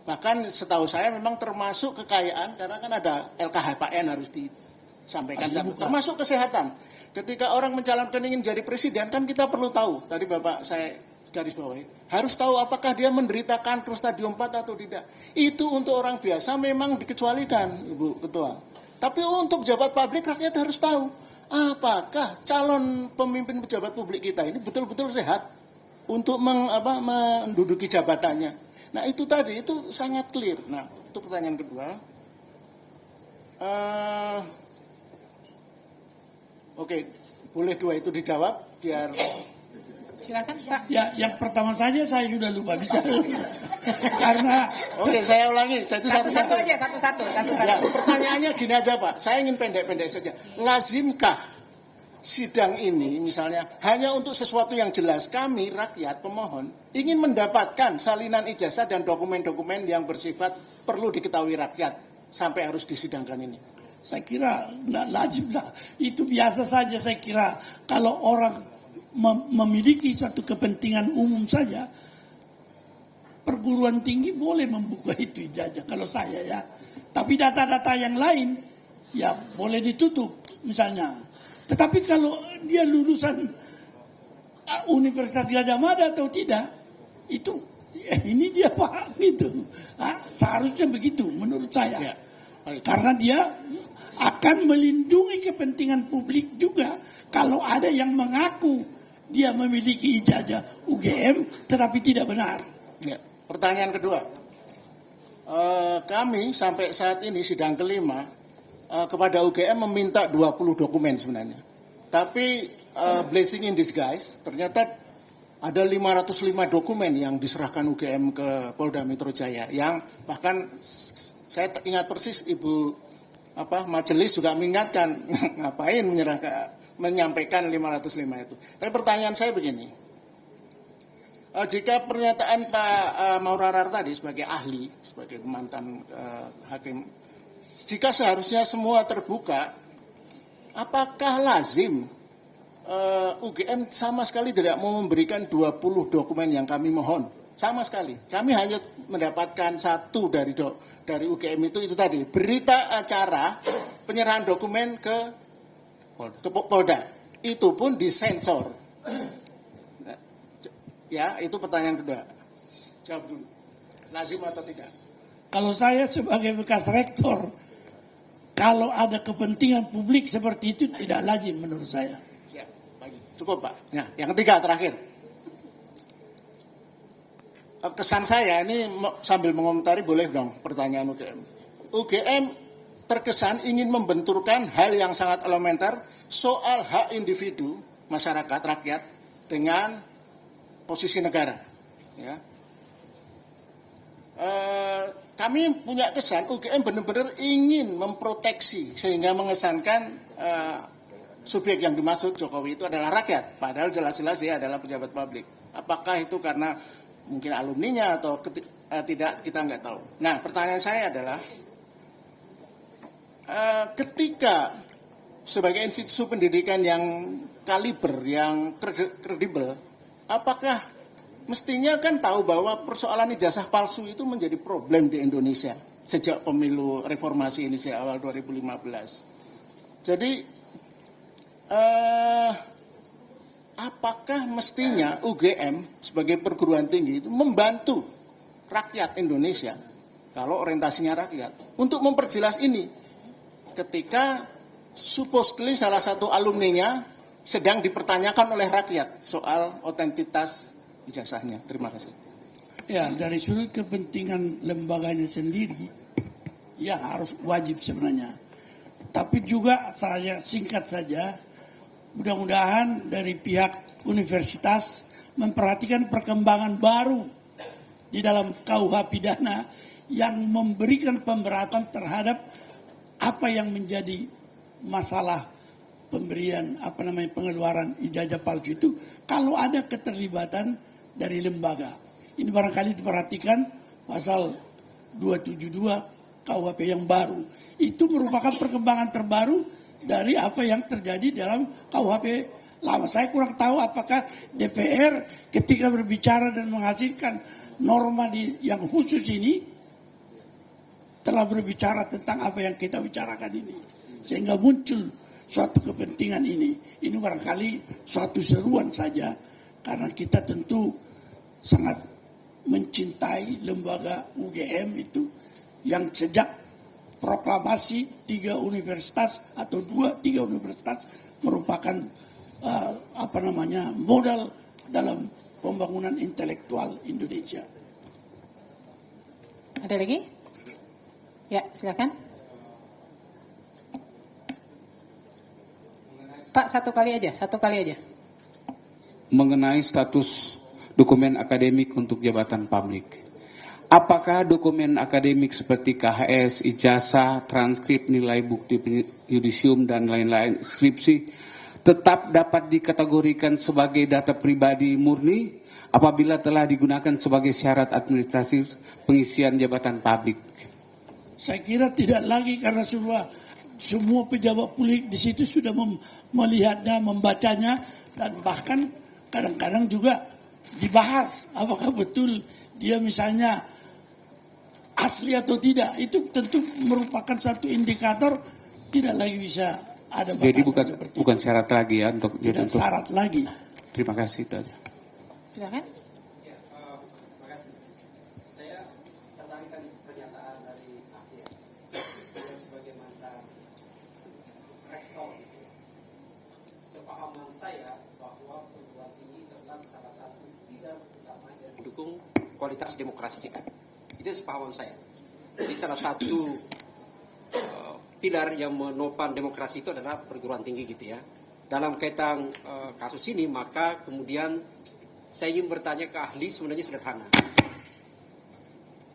Bahkan setahu saya memang termasuk kekayaan, karena kan ada LKHPN harus disampaikan. Termasuk kesehatan. Ketika orang mencalonkan ingin jadi presiden, kan kita perlu tahu. Tadi Bapak saya garis bawahi. Harus tahu apakah dia menderita kanker stadium 4 atau tidak. Itu untuk orang biasa memang dikecualikan, Ibu Ketua. Tapi untuk pejabat publik, rakyat harus tahu. Apakah calon pemimpin pejabat publik kita ini betul-betul sehat untuk menduduki jabatannya. Nah itu tadi, itu sangat clear. Nah itu pertanyaan kedua. Oke, boleh dua itu dijawab biar.
Silakan Pak.
Ya, yang pertama saja saya sudah lupa bisa. Karena
oke, saya ulangi
satu-satu aja, satu-satu.
Ya, pertanyaannya gini aja Pak, saya ingin pendek-pendek saja. Lazimkah sidang ini misalnya hanya untuk sesuatu yang jelas, kami rakyat pemohon ingin mendapatkan salinan ijazah dan dokumen-dokumen yang bersifat perlu diketahui rakyat sampai harus disidangkan ini?
saya kira nggak lazim lah. Itu biasa saja saya kira. Kalau orang memiliki satu kepentingan umum saja, perguruan tinggi boleh membuka itu ijazah kalau saya ya. Tapi data-data yang lain ya boleh ditutup misalnya. Tetapi kalau dia lulusan Universitas Gadjah Mada atau tidak, itu ini dia Pak gitu. Seharusnya begitu menurut saya. Ya. Karena dia akan melindungi kepentingan publik juga kalau ada yang mengaku dia memiliki ijazah UGM tetapi tidak benar.
Ya. Pertanyaan kedua, kami sampai saat ini sidang kelima kepada UGM meminta 20 dokumen sebenarnya. Tapi blessing in disguise, ternyata ada 505 dokumen yang diserahkan UGM ke Polda Metro Jaya. Yang bahkan saya ingat persis Ibu majelis juga mengingatkan ngapain menyampaikan 505 itu. Tapi pertanyaan saya begini. Jika pernyataan Pak Maurarar tadi sebagai ahli, sebagai mantan hakim, jika seharusnya semua terbuka, apakah lazim UGM sama sekali tidak mau memberikan 20 dokumen yang kami mohon? Sama sekali. Kami hanya mendapatkan satu dari UGM itu tadi, berita acara penyerahan dokumen ke Polda. Itu pun disensor. Ya, itu pertanyaan kedua. Jawab dulu. Lazim atau tidak?
Kalau saya sebagai bekas rektor, kalau ada kepentingan publik seperti itu tidak lazim menurut saya.
Ya, cukup Pak. Nah, yang ketiga terakhir. Kesan saya ini sambil mengomentari boleh dong pertanyaan UGM. UGM terkesan ingin membenturkan hal yang sangat elementer soal hak individu masyarakat rakyat dengan posisi negara. Ya. Kami punya kesan UGM benar-benar ingin memproteksi sehingga mengesankan subjek yang dimaksud Jokowi itu adalah rakyat, padahal jelas-jelas dia adalah pejabat publik. Apakah itu karena mungkin alumninya atau tidak, kita nggak tahu. Nah, pertanyaan saya adalah ketika sebagai institusi pendidikan yang kaliber, yang kredibel, apakah mestinya kan tahu bahwa persoalan ijazah palsu itu menjadi problem di Indonesia sejak pemilu reformasi ini awal 2015. Jadi apakah mestinya UGM sebagai perguruan tinggi itu membantu rakyat Indonesia kalau orientasinya rakyat untuk memperjelas ini ketika supposedly salah satu alumninya sedang dipertanyakan oleh rakyat soal otentitas ijazahnya. Terima kasih.
Ya, dari sudut kepentingan lembaganya sendiri ya harus wajib sebenarnya. Tapi juga saya singkat saja, mudah-mudahan dari pihak universitas memperhatikan perkembangan baru di dalam KUH pidana yang memberikan pemberatan terhadap apa yang menjadi masalah pemberian pengeluaran ijazah palsu itu kalau ada keterlibatan dari lembaga. Ini barangkali diperhatikan pasal 272 KUHP yang baru. Itu merupakan perkembangan terbaru dari apa yang terjadi dalam KUHP lama. Saya kurang tahu apakah DPR ketika berbicara dan menghasilkan norma yang khusus ini telah berbicara tentang apa yang kita bicarakan ini. Sehingga muncul suatu kepentingan ini. Ini barangkali suatu seruan saja karena kita tentu sangat mencintai lembaga UGM itu yang sejak proklamasi 3 universitas atau 3 universitas merupakan modal dalam pembangunan intelektual Indonesia.
Ada lagi? Ya, silakan. Pak, satu kali aja.
Mengenai status dokumen akademik untuk jabatan publik. Apakah dokumen akademik seperti KHS, ijazah, transkrip, nilai bukti yudisium, dan lain-lain, skripsi, tetap dapat dikategorikan sebagai data pribadi murni apabila telah digunakan sebagai syarat administrasi pengisian jabatan publik?
Saya kira tidak lagi karena semua pejabat publik di situ sudah melihatnya, membacanya, dan bahkan kadang-kadang juga dibahas apakah betul dia misalnya asli atau tidak. Itu tentu merupakan satu indikator, tidak lagi bisa ada batasan.
Jadi bukan syarat lagi ya untuk
tidak syarat lagi.
Terima kasih itu aja.
Silakan.
Kualitas demokrasi kita, itu sepahaman saya. Jadi salah satu pilar yang menopang demokrasi itu adalah perguruan tinggi gitu ya. Dalam kaitan kasus ini maka kemudian saya ingin bertanya ke ahli sebenarnya sederhana.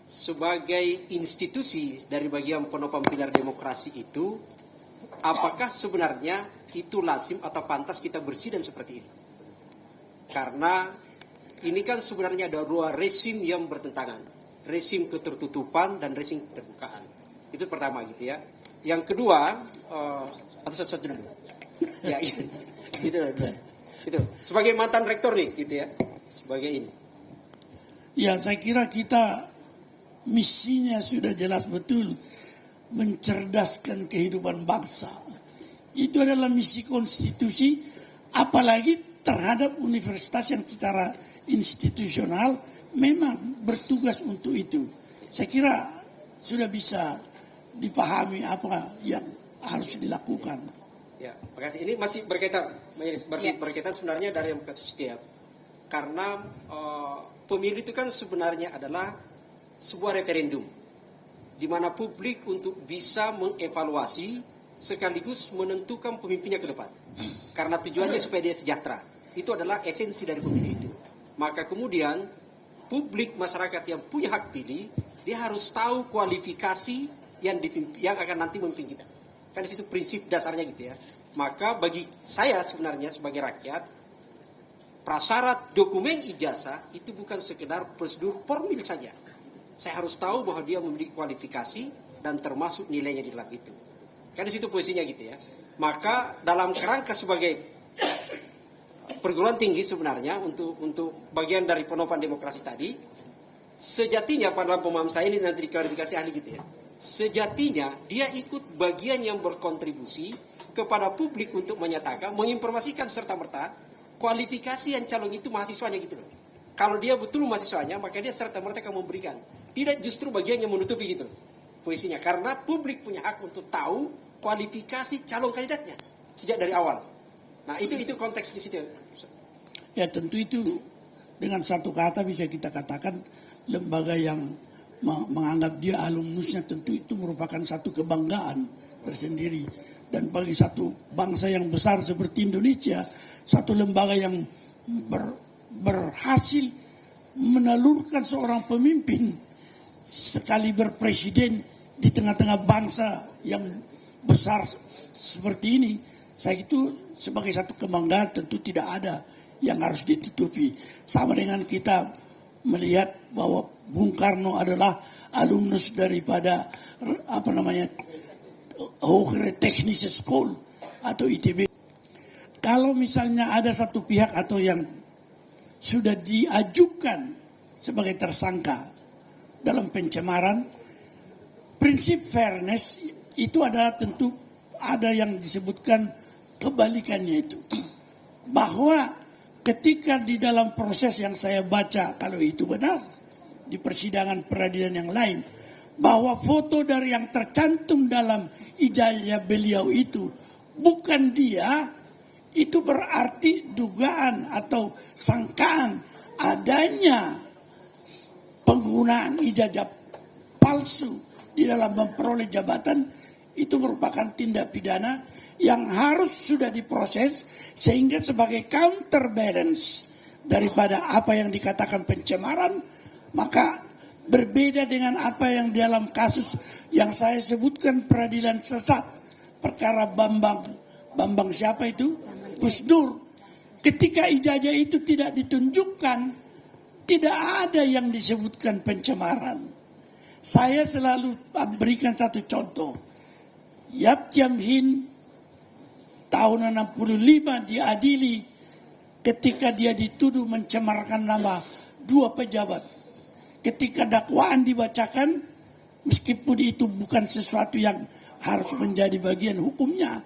Sebagai institusi dari bagian penopang pilar demokrasi itu, apakah sebenarnya itu lazim atau pantas kita bersidang seperti ini? Karena ini kan sebenarnya ada 2 rezim yang bertentangan. Rezim ketertutupan dan rezim keterbukaan. Itu pertama gitu ya. Yang kedua, atau satu-satu dulu. Ya, itu. Sebagai mantan rektor nih gitu ya. Sebagai ini.
Ya, saya kira kita misinya sudah jelas betul. Mencerdaskan kehidupan bangsa. Itu adalah misi konstitusi. Apalagi terhadap universitas yang secara institusional memang bertugas untuk itu. Saya kira sudah bisa dipahami apa yang harus dilakukan.
Ya, makasih. Ini masih berkaitan sebenarnya dari yang kasus setiap. Karena pemilu itu kan sebenarnya adalah sebuah referendum. di mana publik untuk bisa mengevaluasi sekaligus menentukan pemimpinnya ke depan. Karena tujuannya supaya dia sejahtera. Itu adalah esensi dari pemilu itu. Maka kemudian publik masyarakat yang punya hak pilih, dia harus tahu kualifikasi yang akan nanti memimpin kita. Kan di situ prinsip dasarnya gitu ya. Maka bagi saya sebenarnya sebagai rakyat, prasyarat dokumen ijazah itu bukan sekedar prosedur formil saja. Saya harus tahu bahwa dia memiliki kualifikasi dan termasuk nilainya di dalam itu. Kan di situ posisinya gitu ya. Maka dalam kerangka sebagai perguruan tinggi sebenarnya untuk bagian dari penopang demokrasi tadi, sejatinya pada pemahaman saya ini nanti diklarifikasi ahli gitu ya. Sejatinya dia ikut bagian yang berkontribusi kepada publik untuk menyatakan, menginformasikan serta-merta kualifikasi yang calon itu mahasiswanya gitu loh. Kalau dia betul mahasiswanya, maka dia serta-merta akan memberikan. Tidak justru bagian yang menutupi gitu loh posisinya. Karena publik punya hak untuk tahu kualifikasi calon kandidatnya sejak dari awal. Nah itu konteks di situ.
Ya tentu itu dengan satu kata bisa kita katakan lembaga yang menganggap dia alumnusnya tentu itu merupakan satu kebanggaan tersendiri. Dan bagi satu bangsa yang besar seperti Indonesia, satu lembaga yang berhasil menelurkan seorang pemimpin sekali berpresiden di tengah-tengah bangsa yang besar seperti ini, saya itu sebagai satu kebanggaan tentu tidak ada yang harus ditutupi. Sama dengan kita melihat bahwa Bung Karno adalah alumnus daripada Hochschule Technische School atau ITB. Kalau misalnya ada satu pihak atau yang sudah diajukan sebagai tersangka dalam pencemaran, prinsip fairness itu adalah tentu ada yang disebutkan kebalikannya itu. Bahwa ketika di dalam proses yang saya baca, kalau itu benar, di persidangan peradilan yang lain, bahwa foto dari yang tercantum dalam ijazah beliau itu bukan dia, itu berarti dugaan atau sangkaan adanya penggunaan ijazah palsu di dalam memperoleh jabatan, itu merupakan tindak pidana yang harus sudah diproses sehingga sebagai counterbalance daripada apa yang dikatakan pencemaran, maka berbeda dengan apa yang dalam kasus yang saya sebutkan peradilan sesat, perkara Bambang siapa itu? Gus Dur. Ketika ijazah itu tidak ditunjukkan, tidak ada yang disebutkan pencemaran. Saya selalu berikan satu contoh. Yap Jam Hin tahun 65 diadili ketika dia dituduh mencemarkan nama 2 pejabat. Ketika dakwaan dibacakan, meskipun itu bukan sesuatu yang harus menjadi bagian hukumnya,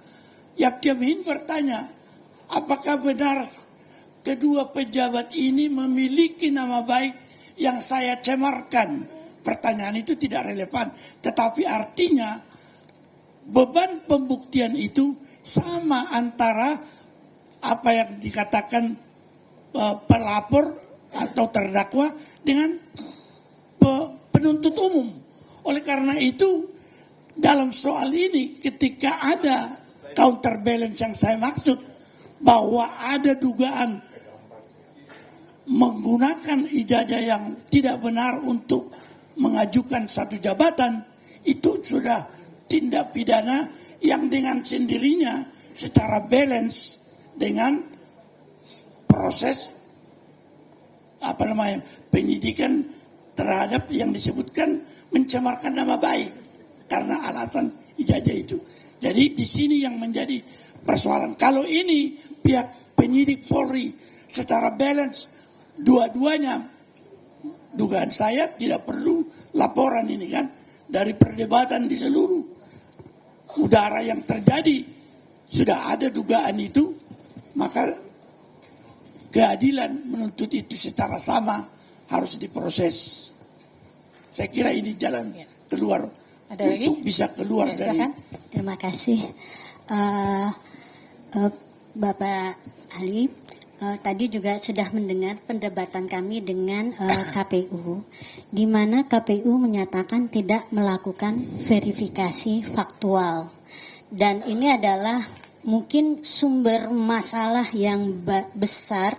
Yap Jam Hin bertanya, apakah benar kedua pejabat ini memiliki nama baik yang saya cemarkan? Pertanyaan itu tidak relevan, tetapi artinya beban pembuktian itu sama antara apa yang dikatakan pelapor atau terdakwa dengan penuntut umum. Oleh karena itu, dalam soal ini ketika ada counterbalance yang saya maksud, bahwa ada dugaan menggunakan ijazah yang tidak benar untuk mengajukan satu jabatan, itu sudah tindak pidana yang dengan sendirinya secara balance dengan proses penyidikan terhadap yang disebutkan mencemarkan nama baik karena alasan ijazah itu. Jadi di sini yang menjadi persoalan. Kalau ini pihak penyidik Polri secara balance dua-duanya, dugaan saya tidak perlu laporan ini kan, dari perdebatan di seluruh udara yang terjadi sudah ada dugaan itu, maka keadilan menuntut itu secara sama harus diproses. Saya kira ini jalan keluar
ada
untuk
lagi?
bisa keluar
Ya,
dari.
silakan.
Terima kasih Bapak Ali. tadi juga sudah mendengar perdebatan kami dengan KPU, di mana KPU menyatakan tidak melakukan verifikasi faktual. Dan ini adalah mungkin sumber masalah yang besar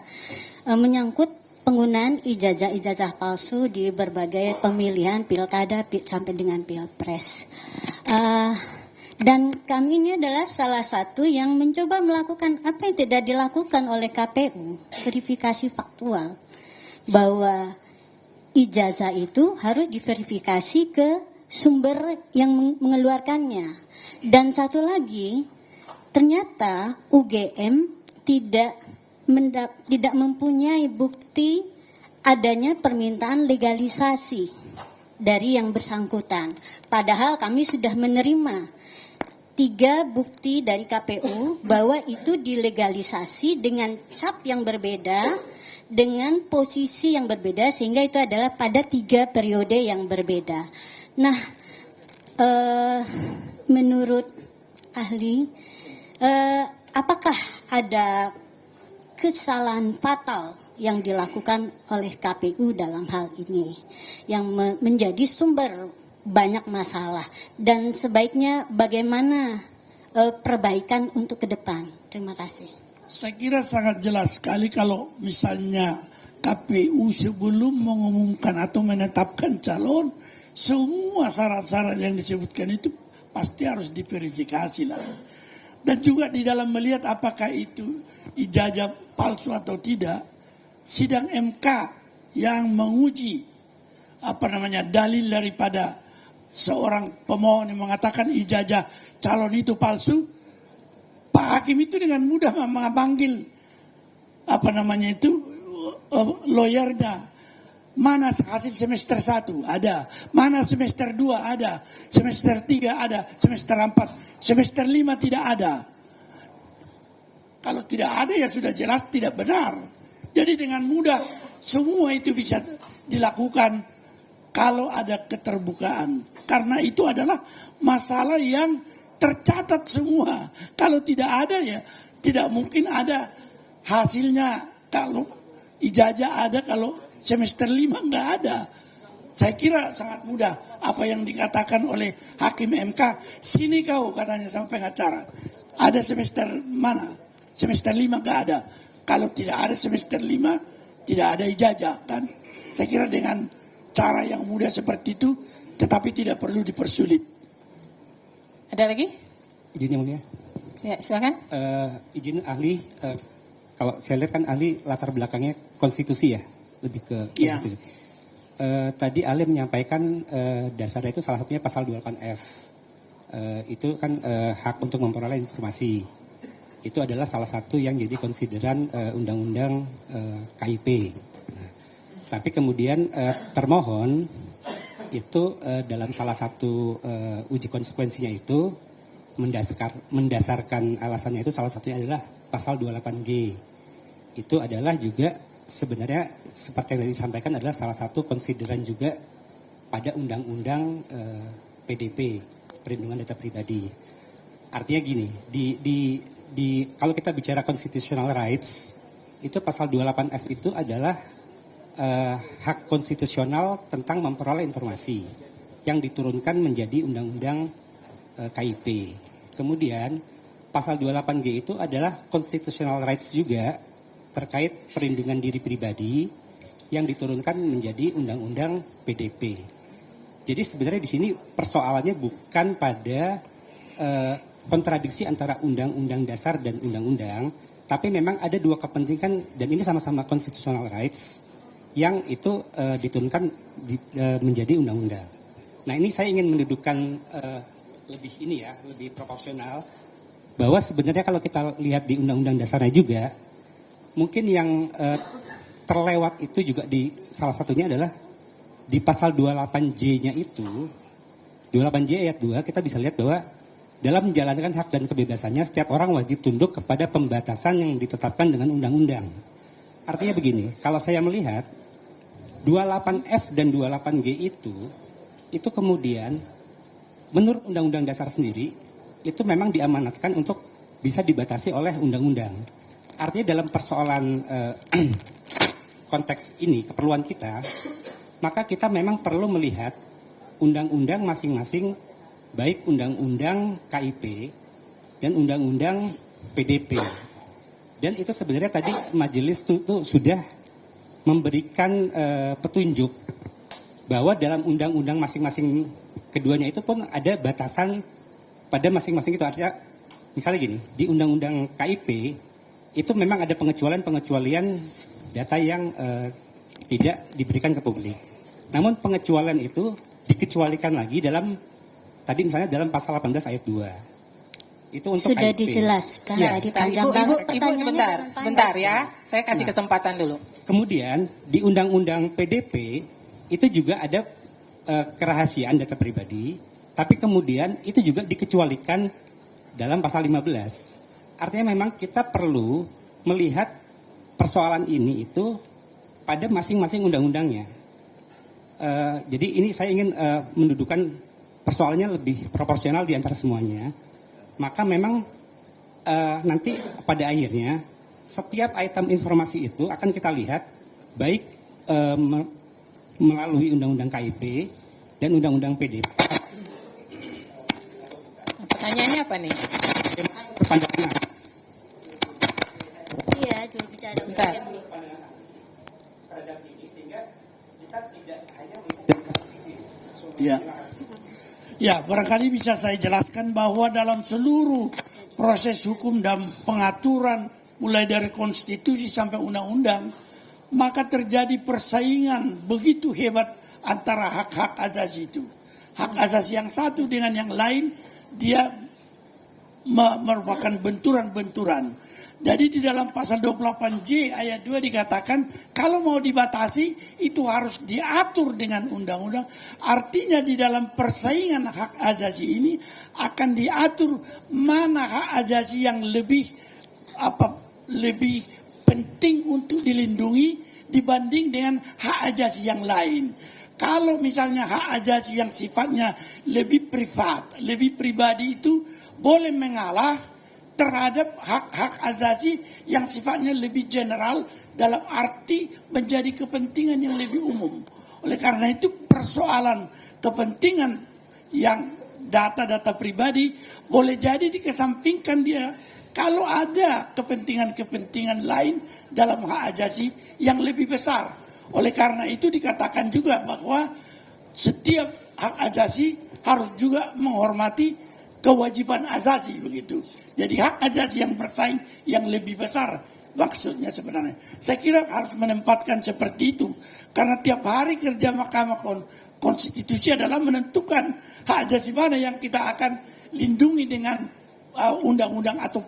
menyangkut penggunaan ijazah-ijazah palsu di berbagai pemilihan pilkada sampai dengan pilpres. Dan kami ini adalah salah satu yang mencoba melakukan apa yang tidak dilakukan oleh KPU, verifikasi faktual, bahwa ijazah itu harus diverifikasi ke sumber yang mengeluarkannya. Dan satu lagi, ternyata UGM tidak mempunyai bukti adanya permintaan legalisasi dari yang bersangkutan. Padahal kami sudah menerima 3 bukti dari KPU bahwa itu dilegalisasi dengan cap yang berbeda, dengan posisi yang berbeda, sehingga itu adalah pada 3 periode yang berbeda. Nah, menurut ahli, apakah ada kesalahan fatal yang dilakukan oleh KPU dalam hal ini yang menjadi sumber banyak masalah, dan sebaiknya bagaimana perbaikan untuk ke depan? Terima kasih.
Saya kira sangat jelas sekali kalau misalnya KPU sebelum mengumumkan atau menetapkan calon, semua syarat-syarat yang disebutkan itu pasti harus diverifikasi lah. Dan juga di dalam melihat apakah itu ijazah palsu atau tidak, sidang MK yang menguji dalil daripada seorang pemohon yang mengatakan ijazah calon itu palsu, Pak Hakim itu dengan mudah memanggil lawyernya. Mana hasil semester 1 ada, mana semester 2 ada, semester 3 ada, semester 4, semester 5 tidak ada. Kalau tidak ada ya sudah jelas tidak benar. Jadi dengan mudah semua itu bisa dilakukan kalau ada keterbukaan. Karena itu adalah masalah yang tercatat semua. Kalau tidak ada ya tidak mungkin ada hasilnya. Kalau ijazah ada, kalau semester 5 enggak ada. Saya kira sangat mudah apa yang dikatakan oleh Hakim MK. Sini kau, katanya sama pengacara. Ada semester mana? Semester 5 enggak ada. Kalau tidak ada semester 5 tidak ada ijazah kan. Saya kira dengan cara yang mudah seperti itu, tetapi tidak perlu dipersulit.
Ada lagi?
Izin yang mulia.
Ya, silakan.
Izin ahli, kalau saya lihat kan ahli latar belakangnya konstitusi ya, lebih ke konstitusi. Tadi ahli menyampaikan dasarnya itu salah satunya pasal 28F. Itu kan hak untuk memperoleh informasi. Itu adalah salah satu yang jadi konsideran undang-undang KIP. Nah, tapi kemudian termohon itu dalam salah satu uji konsekuensinya itu mendasarkan alasannya itu salah satunya adalah pasal 28G. Itu adalah juga sebenarnya seperti yang disampaikan adalah salah satu konsideran juga pada undang-undang PDP, perlindungan data pribadi. Artinya gini, kalau kita bicara constitutional rights, itu pasal 28F itu adalah hak konstitusional tentang memperoleh informasi yang diturunkan menjadi undang-undang KIP. Kemudian pasal 28G itu adalah constitutional rights juga terkait perlindungan diri pribadi yang diturunkan menjadi undang-undang PDP. Jadi sebenarnya di sini persoalannya bukan pada kontradiksi antara undang-undang dasar dan undang-undang, tapi memang ada dua kepentingan dan ini sama-sama constitutional rights yang itu diturunkan menjadi undang-undang. Nah ini saya ingin mendudukkan lebih proporsional bahwa sebenarnya kalau kita lihat di undang-undang dasarnya juga mungkin yang terlewat itu juga di salah satunya adalah di pasal 28J-nya itu 28J ayat 2 kita bisa lihat bahwa dalam menjalankan hak dan kebebasannya setiap orang wajib tunduk kepada pembatasan yang ditetapkan dengan undang-undang. Artinya begini, kalau saya melihat 28F dan 28G itu kemudian menurut Undang-Undang Dasar sendiri itu memang diamanatkan untuk bisa dibatasi oleh undang-undang. artinya dalam persoalan konteks ini, keperluan kita, maka kita memang perlu melihat undang-undang masing-masing, baik undang-undang KIP dan undang-undang PDP. Dan itu sebenarnya tadi majelis itu sudah memberikan petunjuk bahwa dalam undang-undang masing-masing keduanya itu pun ada batasan pada masing-masing itu. Artinya misalnya gini, di undang-undang KIP itu memang ada pengecualian data yang tidak diberikan ke publik. Namun pengecualian itu dikecualikan lagi dalam, tadi misalnya dalam pasal 18 ayat 2. Itu untuk
sudah
KIP.
dijelaskan
Ya,
tadi
Ibu sebentar ya, saya kasih kesempatan dulu.
Kemudian di undang-undang PDP itu juga ada kerahasiaan data pribadi, tapi kemudian itu juga dikecualikan dalam pasal 15. Artinya memang kita perlu melihat persoalan ini itu pada masing-masing undang-undangnya. Jadi ini saya ingin mendudukan persoalannya lebih proporsional di antara semuanya. Maka memang nanti pada akhirnya setiap item informasi itu akan kita lihat baik melalui undang-undang KIP dan undang-undang PDP.
Pertanyaannya apa nih?
Perpanjangan.
Iya, juru bicara.
Bentar.
Ya. Ya, barangkali bisa saya jelaskan bahwa dalam seluruh proses hukum dan pengaturan mulai dari konstitusi sampai undang-undang, maka terjadi persaingan begitu hebat antara hak-hak asasi itu. Hak asasi yang satu dengan yang lain, dia merupakan benturan-benturan. Jadi di dalam pasal 28J ayat 2 dikatakan kalau mau dibatasi itu harus diatur dengan undang-undang. Artinya di dalam persaingan hak asasi ini akan diatur mana hak asasi yang lebih penting untuk dilindungi dibanding dengan hak asasi yang lain. Kalau misalnya hak asasi yang sifatnya lebih privat, lebih pribadi itu boleh mengalah terhadap hak-hak asasi yang sifatnya lebih general dalam arti menjadi kepentingan yang lebih umum. Oleh karena itu persoalan kepentingan yang data-data pribadi boleh jadi dikesampingkan dia kalau ada kepentingan-kepentingan lain dalam hak asasi yang lebih besar. Oleh karena itu dikatakan juga bahwa setiap hak asasi harus juga menghormati kewajiban asasi begitu. Jadi hak asasi yang bersaing yang lebih besar maksudnya sebenarnya. Saya kira harus menempatkan seperti itu. Karena tiap hari kerja Mahkamah Konstitusi adalah menentukan hak asasi mana yang kita akan lindungi dengan undang-undang atau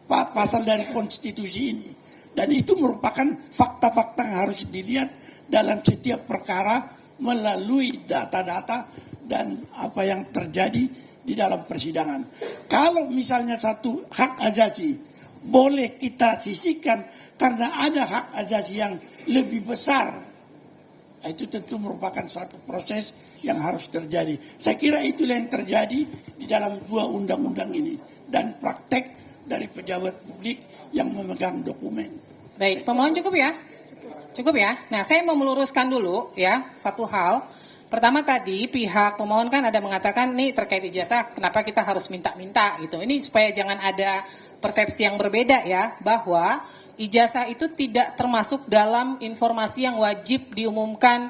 pasal dari konstitusi ini. Dan itu merupakan fakta-fakta yang harus dilihat dalam setiap perkara melalui data-data dan apa yang terjadi di dalam persidangan. Kalau misalnya satu hak asasi boleh kita sisihkan karena ada hak asasi yang lebih besar, itu tentu merupakan satu proses yang harus terjadi. Saya kira itulah yang terjadi di dalam dua undang-undang ini dan praktek dari pejabat publik yang memegang dokumen.
Baik, pemohon cukup ya? Cukup ya? Nah, saya mau meluruskan dulu ya satu hal. Pertama tadi pihak pemohon kan ada mengatakan nih terkait ijazah kenapa kita harus minta-minta gitu. Ini supaya jangan ada persepsi yang berbeda ya bahwa ijazah itu tidak termasuk dalam informasi yang wajib diumumkan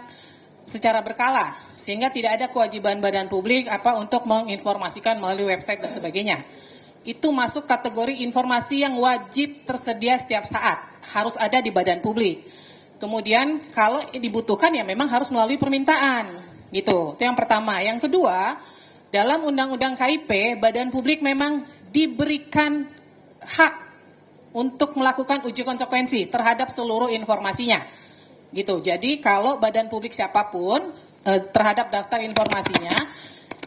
secara berkala sehingga tidak ada kewajiban badan publik untuk menginformasikan melalui website dan sebagainya. Itu masuk kategori informasi yang wajib tersedia setiap saat, harus ada di badan publik. Kemudian kalau dibutuhkan ya memang harus melalui permintaan. Gitu, itu yang pertama. Yang kedua, dalam Undang-Undang KIP, badan publik memang diberikan hak untuk melakukan uji konsekuensi terhadap seluruh informasinya. Gitu. Jadi kalau badan publik siapapun terhadap daftar informasinya,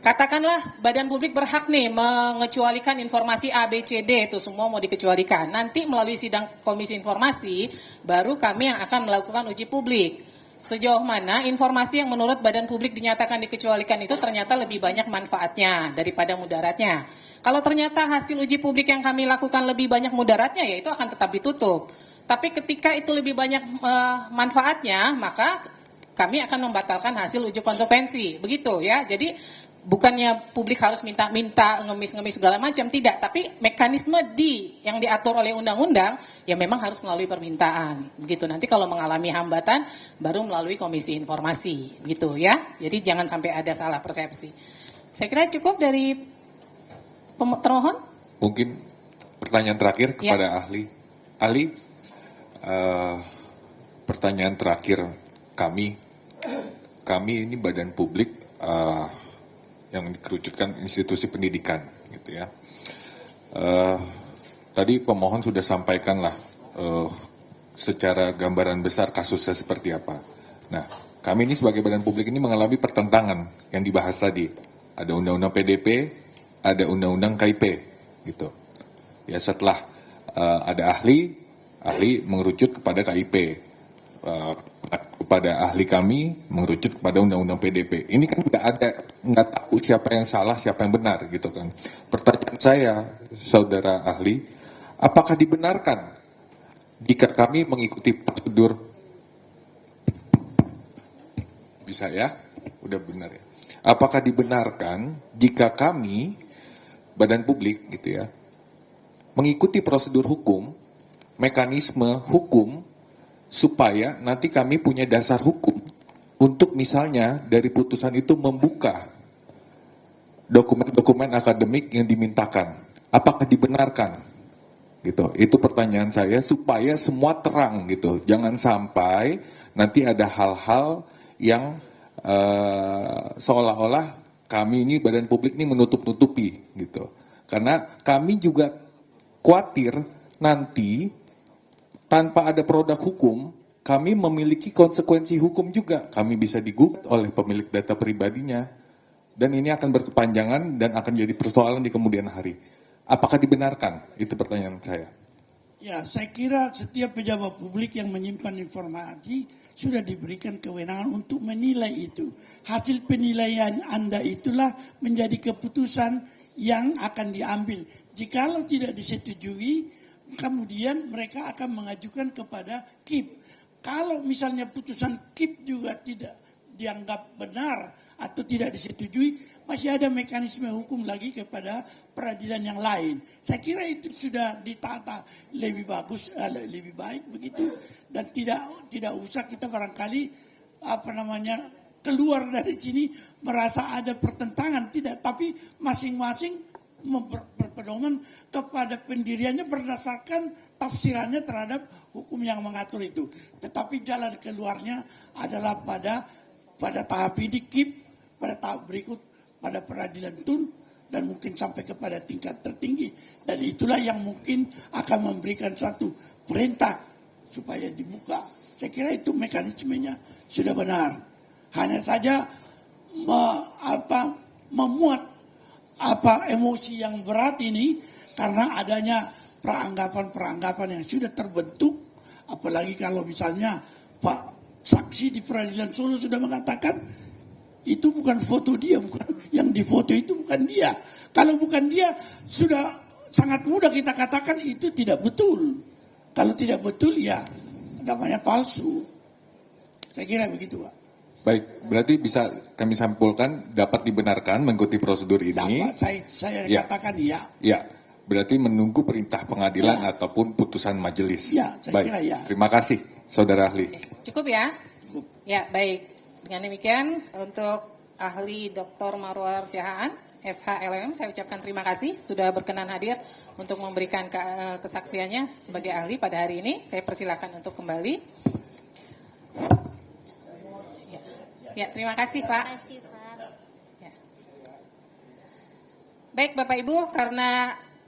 katakanlah badan publik berhak nih mengecualikan informasi A, B, C, D itu semua mau dikecualikan. Nanti melalui sidang komisi informasi, baru kami yang akan melakukan uji publik. Sejauh mana informasi yang menurut badan publik dinyatakan dikecualikan itu ternyata lebih banyak manfaatnya daripada mudaratnya. Kalau ternyata hasil uji publik yang kami lakukan lebih banyak mudaratnya, ya itu akan tetap ditutup. Tapi ketika itu lebih banyak manfaatnya, maka kami akan membatalkan hasil uji konsekuensi. Begitu ya. Jadi bukannya publik harus minta-minta, ngemis-ngemis segala macam, tidak. Tapi mekanisme yang diatur oleh undang-undang, ya memang harus melalui permintaan. Begitu, nanti kalau mengalami hambatan, baru melalui komisi informasi. Begitu ya. Jadi jangan sampai ada salah persepsi. Saya kira cukup dari termohon.
Mungkin pertanyaan terakhir kepada ahli. Ahli, pertanyaan terakhir kami ini badan publik yang dikerucutkan institusi pendidikan, gitu ya. Tadi pemohon sudah sampaikan lah secara gambaran besar kasusnya seperti apa. Nah, kami ini sebagai badan publik ini mengalami pertentangan yang dibahas tadi. Ada undang-undang PDP, ada undang-undang KIP, gitu. Ya setelah ada ahli mengerucut kepada KIP, kepada ahli kami mengerucut kepada undang-undang PDP. Ini kan nggak tahu siapa yang salah, siapa yang benar, gitu kan. Pertanyaan saya, saudara ahli, apakah dibenarkan jika kami mengikuti prosedur, bisa ya, udah benar ya. Apakah dibenarkan jika kami badan publik, gitu ya, mengikuti prosedur hukum, mekanisme hukum, supaya nanti kami punya dasar hukum untuk misalnya dari putusan itu membuka dokumen-dokumen akademik yang dimintakan. Apakah dibenarkan? Gitu. Itu pertanyaan saya supaya semua terang, gitu. Jangan sampai nanti ada hal-hal yang seolah-olah kami ini badan publik ini menutup-nutupi, gitu. Karena kami juga khawatir nanti tanpa ada produk hukum, kami memiliki konsekuensi hukum juga. Kami bisa digugat oleh pemilik data pribadinya. Dan ini akan berkepanjangan dan akan jadi persoalan di kemudian hari. Apakah dibenarkan? Itu pertanyaan saya.
Ya, saya kira setiap pejabat publik yang menyimpan informasi sudah diberikan kewenangan untuk menilai itu. Hasil penilaian Anda itulah menjadi keputusan yang akan diambil. Jikalau tidak disetujui, kemudian mereka akan mengajukan kepada KIP. Kalau misalnya putusan KIP juga tidak dianggap benar atau tidak disetujui, masih ada mekanisme hukum lagi kepada peradilan yang lain. Saya kira itu sudah ditata lebih bagus, lebih baik begitu, dan tidak usah kita barangkali keluar dari sini merasa ada pertentangan, tidak, tapi masing-masing berpedoman kepada pendiriannya berdasarkan tafsirannya terhadap hukum yang mengatur itu. Tetapi jalan keluarnya adalah pada tahap ini KIP, pada tahap berikut pada peradilan tun, dan mungkin sampai kepada tingkat tertinggi. Dan itulah yang mungkin akan memberikan suatu perintah supaya dibuka. Saya kira itu mekanismenya sudah benar. Hanya saja memuat emosi yang berat ini karena adanya peranggapan-peranggapan yang sudah terbentuk. Apalagi kalau misalnya Pak saksi di peradilan Solo sudah mengatakan itu bukan foto dia, bukan yang difoto itu bukan dia. Kalau bukan dia, sudah sangat mudah kita katakan itu tidak betul. Kalau tidak betul, ya namanya palsu. Saya kira begitu, Pak.
Baik, berarti bisa kami sampulkan dapat dibenarkan mengikuti prosedur ini.
Dapat, saya katakan iya.
Ya, berarti menunggu perintah pengadilan ataupun putusan majelis.
Ya, saya kira ya.
Terima kasih, saudara ahli.
Cukup ya? Cukup. Ya, baik. Dengan demikian, untuk ahli Dr. Marwar Siahaan, SHLM, saya ucapkan terima kasih sudah berkenan hadir untuk memberikan kesaksiannya sebagai ahli pada hari ini. Saya persilakan untuk kembali. Ya, terima kasih Pak. Ya. Baik Bapak Ibu, karena